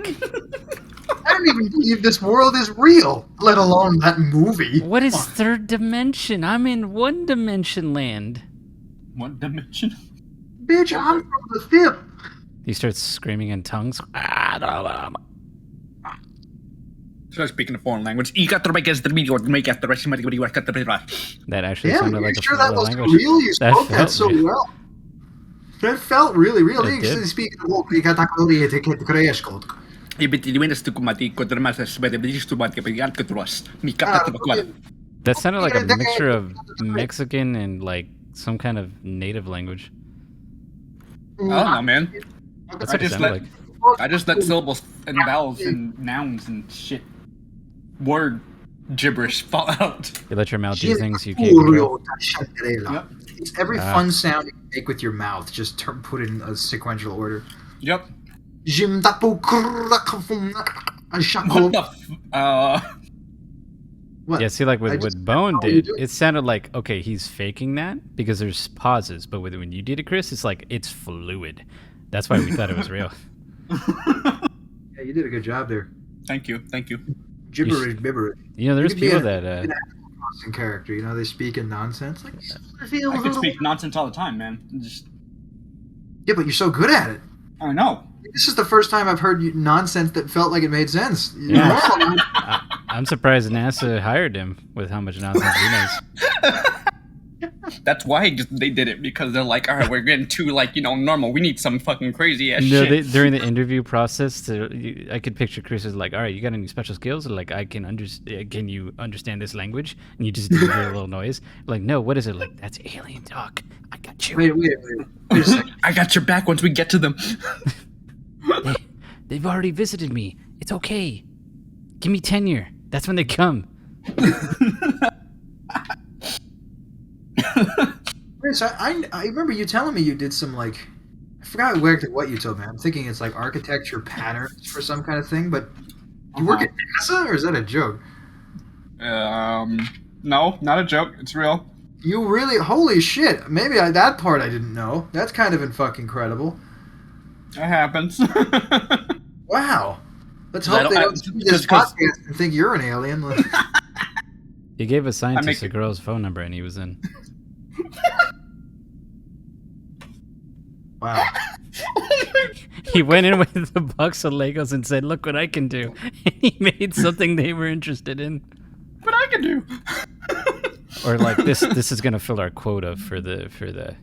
I don't even believe this world is real, let alone that movie. What is third dimension? I'm in one dimension land. What dimension? Bitch, I'm from the fifth. He starts screaming in tongues. So speaking a foreign language. That That actually Yeah, sounded are like you a sure that foreign was language. real? You That spoke that felt so real. well. That felt really real. It You did. actually speak the whole Krikatakolietiketkreskot. That sounded like a mixture of Mexican and like some kind of native language. I don't know, man. That's I what it just sounded let- like. I just let syllables and vowels and nouns and shit, word gibberish fall out. You let your mouth do things you can't control. Yep. It's every fun sound you can make with your mouth. Just put it in a sequential order. Yep. What What the? What? Yeah, see, like I with just- what Bone how you did, do it. it sounded like, okay, he's faking that because there's pauses. But when you did it, Chris, it's like, it's fluid. That's why we thought it was real. Yeah, you did a good job there. Thank you. Gibberish, bibberish. You know, there's could be people an that, Animal Crossing character. You know, they speak in nonsense. Like, I could speak nonsense all the time, man. Just yeah, but you're so good at it. I know. This is the first time I've heard nonsense that felt like it made sense. Yeah. Normally, I'm surprised NASA hired him with how much nonsense he knows. That's why they did it, because they're like, all right, we're getting too like normal. We need some fucking crazy ass shit. During the interview process, I could picture Chris as like, all right, you got any special skills? Or like, can you understand this language? And you just do a little noise. Like, no, what is it? Like, that's alien talk. I got you. Wait a second. I got your back once we get to them. They've already visited me. It's okay. Give me tenure. That's when they come. Chris, I remember you telling me you did some like, I forgot what you told me. I'm thinking it's like architecture patterns for some kind of thing, but you work at NASA, or is that a joke? No, not a joke. It's real. You really? Holy shit! Maybe that part I didn't know. That's kind of fucking incredible. That happens. Wow. Let's hope they don't see this podcast and think you're an alien. He gave a scientist a girl's phone number, and he was in. Wow. He went in with a box of Legos and said, "Look what I can do." And he made something they were interested in. What I can do. Or like this is gonna fill our quota for the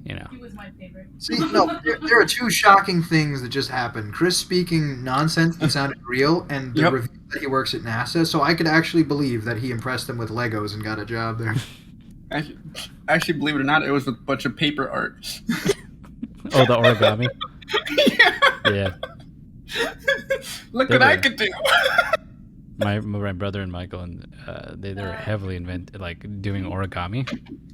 He was my favorite. See, no, there are two shocking things that just happened. Chris speaking nonsense that sounded real, and the review that he works at NASA, so I could actually believe that he impressed them with Legos and got a job there. Actually, believe it or not, it was a bunch of paper art. Oh, the origami? Yeah. Look what I could do. My brother and Michael, and they're heavily doing origami,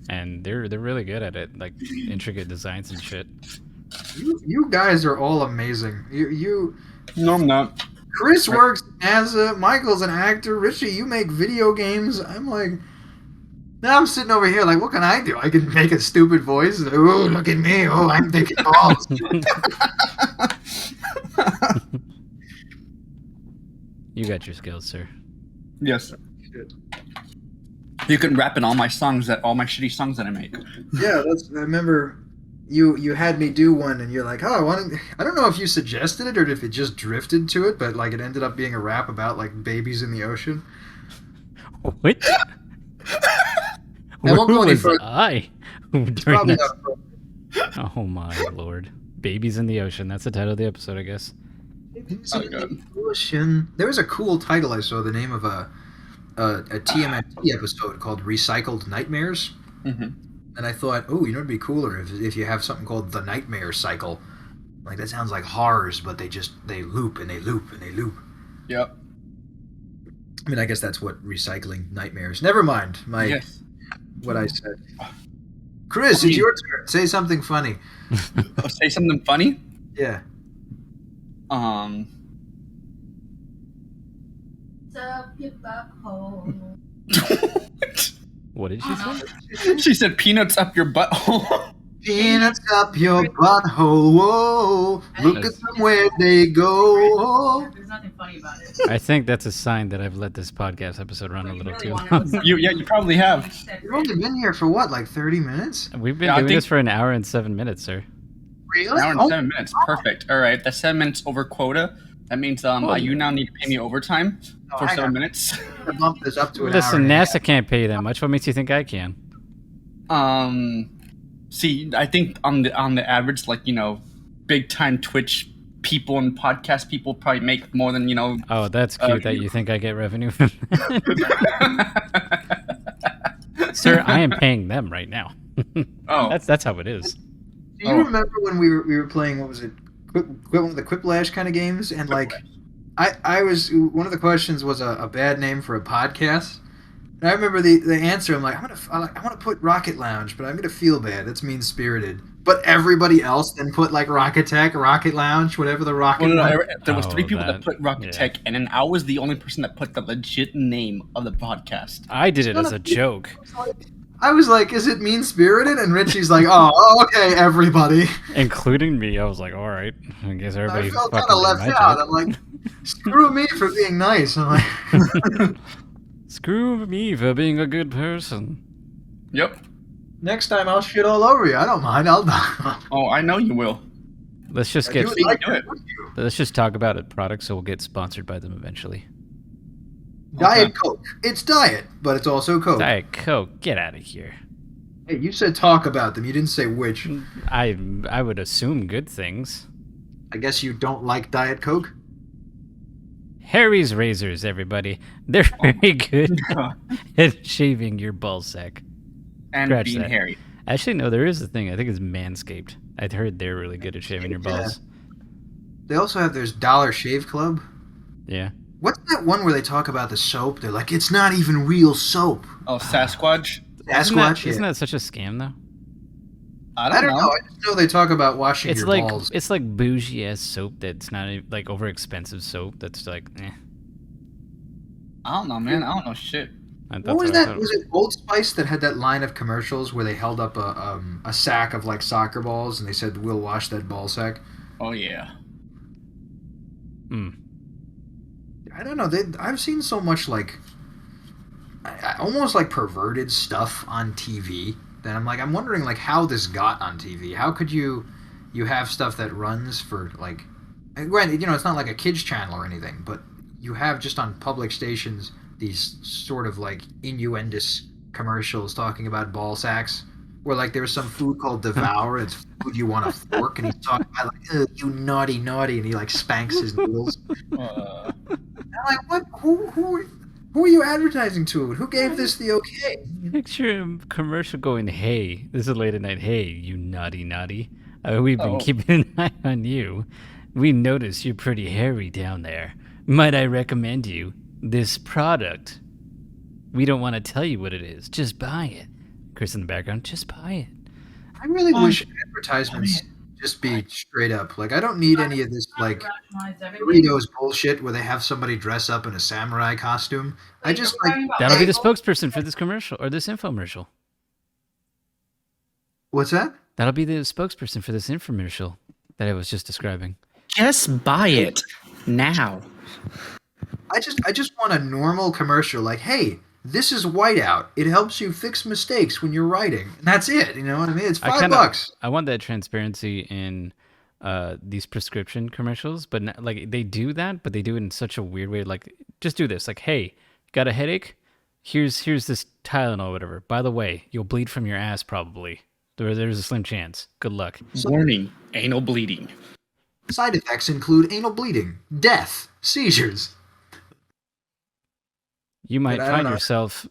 and they're really good at it, like intricate designs and shit. You guys are all amazing. You No, I'm not. Chris works at NASA. Michael's an actor. Richie, you make video games. I'm like, now I'm sitting over here like, what can I do? I can make a stupid voice. Oh, look at me. Oh, I'm thinking balls. You got your skills, sir. Yes, sir. You can rap in all my shitty songs that I make. Yeah, I remember you had me do one, and you're like, oh, I don't know if you suggested it or if it just drifted to it, but like it ended up being a rap about like babies in the ocean. What? I won't go any was further. During this? Oh my lord. Babies in the Ocean. That's the title of the episode, I guess. Babies in the ocean. There was a cool title I saw, the name of a TMNT episode called Recycled Nightmares. Mm-hmm. And I thought, oh, it'd be cooler if you have something called the Nightmare Cycle. Like, that sounds like horrors, but they loop and they loop and they loop. Yep. I mean, I guess that's what recycling nightmares. Never mind what I said. Chris, it's your turn. Say something funny. Say something funny? Yeah. Up your butthole. What did she say? She said peanuts up your butthole. Peanuts up your butthole. Whoa. Look at them where they go. There's nothing funny about it. I think that's a sign that I've let this podcast episode run a little too long. You probably have. You've only been here for what, like 30 minutes? We've been doing this for an hour and 7 minutes, sir. Really? An hour and 7 minutes. Perfect. All right, that's 7 minutes over quota. That means you now need to pay me overtime for 7 minutes. To bump this up to an Listen, hour. NASA can't pay you that much. What makes you think I can? See, I think on the average, like, big time Twitch people and podcast people probably make more than, Oh, that's cute that you think I get revenue from that. Sir, I am paying them right now. Oh. That's how it is. Do you remember when we were playing, what was it, one of the Quiplash kind of games? And like, I was, one of the questions was a bad name for a podcast. And I remember the answer. I'm like, I want to put Rocket Lounge, but I'm gonna feel bad. That's mean spirited. But everybody else then put like Rockitech, Rocket Lounge, whatever the Rocket. There was 3 people that put Rockitech, and then I was the only person that put the legit name of the podcast. I did it as a joke. I was like, is it mean spirited? And Richie's like, oh, okay, everybody. Including me. I was like, all right. I guess everybody. I felt kind of left out. I'm like, screw me for being nice. I'm like, screw me for being a good person. Yep. Next time I'll shit all over you. I don't mind. I'll. Oh, I know you will. Let's just let's just talk about a product, so we'll get sponsored by them eventually. Diet Coke. It's diet, but it's also Coke. Diet Coke. Get out of here. Hey, you said talk about them. You didn't say which. I would assume good things. I guess you don't like Diet Coke? Harry's razors, everybody. They're very good at shaving your ballsack. And Scratch being that. hairy. Actually, no, there is a thing. I think it's Manscaped. I'd heard they're really good at shaving your balls. They also have there's Dollar Shave Club. Yeah. What's that one where they talk about the soap? They're like, it's not even real soap. Oh, Sasquatch? Sasquatch? Isn't that such a scam, though? I I don't don't know. know. I just know they talk about washing It's your like balls. it's like bougie ass soap that's not like over expensive soap that's like I don't know, man. I don't know shit. What was that? Was it Old Spice that had that line of commercials where they held up a sack of like soccer balls and they said, "We'll wash that ball sack." Oh, yeah. I don't know. I've seen so much like almost like perverted stuff on TV that I'm wondering like how this got on TV. How could you have stuff that runs for like, and granted, it's not like a kids channel or anything, but you have just on public stations these sort of like innuendous commercials talking about ball sacks. Where like there was some food called Devour, and it's food you want a fork, and he's talking about like, "Ugh, you naughty, naughty," and he like spanks his noodles. I'm like, what? Who are you advertising to? Who gave this the okay? Picture a commercial going, "Hey, this is late at night. Hey, you naughty naughty. We've been keeping an eye on you. We noticed you're pretty hairy down there. Might I recommend you this product? We don't want to tell you what it is. Just buy it." Chris in the background, just buy it. I really wish advertisements just be straight up. Like, I don't need any of this like Doritos bullshit where they have somebody dress up in a samurai costume. I just like that'll be the spokesperson for this commercial or this infomercial. What's that? That'll be the spokesperson for this infomercial that I was just describing. Just buy it now. I just want a normal commercial like, hey, this is whiteout. It helps you fix mistakes when you're writing. And that's it. You know what I mean? It's $5. I want that transparency in these prescription commercials, but not, like they do that, but they do it in such a weird way. Like, just do this. Like, hey, got a headache? Here's this Tylenol or whatever. By the way, you'll bleed from your ass probably. There's a slim chance. Good luck. Warning: anal bleeding. Side effects include anal bleeding, death, seizures. You might find yourself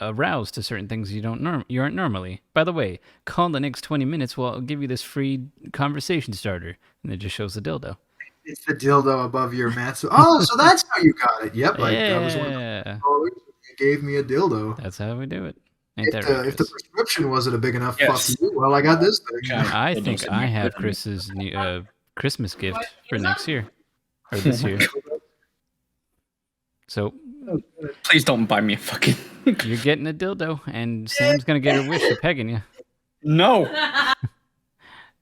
aroused to certain things you aren't normally. By the way, call the next 20 minutes. I'll give you this free conversation starter, and it just shows the dildo. It's the dildo above your mat. Oh, so that's how you got it. Yep, that was one of Yeah, you gave me a dildo. that's how we do it. Ain't that If right, the Chris? prescription wasn't a big enough Yes. fuck you, well, I got this thing. I think I have Chris's new, Christmas gift for next year or this year. So Please don't buy me a fucking. you're getting a dildo, and Sam's gonna get her wish for pegging you. No.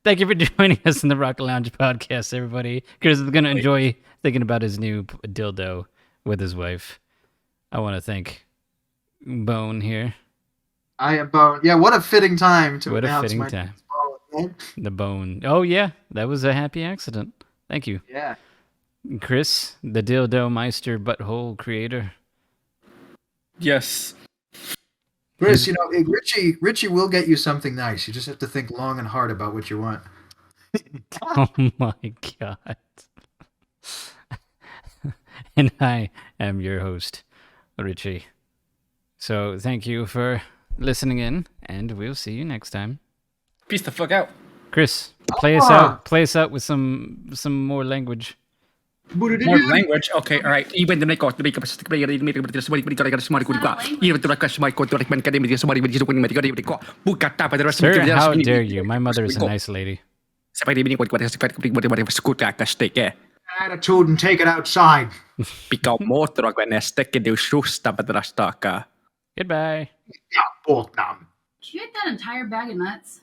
Thank you for joining us in the Rocket Lounge podcast, everybody. Chris is going to enjoy thinking about his new dildo with his wife. I want to thank Bone here. I am Bone. Yeah, what a fitting time to What a announce fitting my time. Bone. The Bone. Oh, yeah. That was a happy accident. Thank you. Yeah. Chris, the Dildo Meister butthole creator. Yes. Chris, Richie will get you something nice. You just have to think long and hard about what you want. Oh, my God. And I am your host, Richie. So thank you for listening in, and we'll see you next time. Peace the fuck out. Chris, play us out. Play us out with some more language. More language. Okay, all right. Even the make the makeup somebody Sir, how dare you? My mother is a nice lady. Attitude and take it outside. Goodbye. Yeah, both them. Did you get that entire bag of nuts?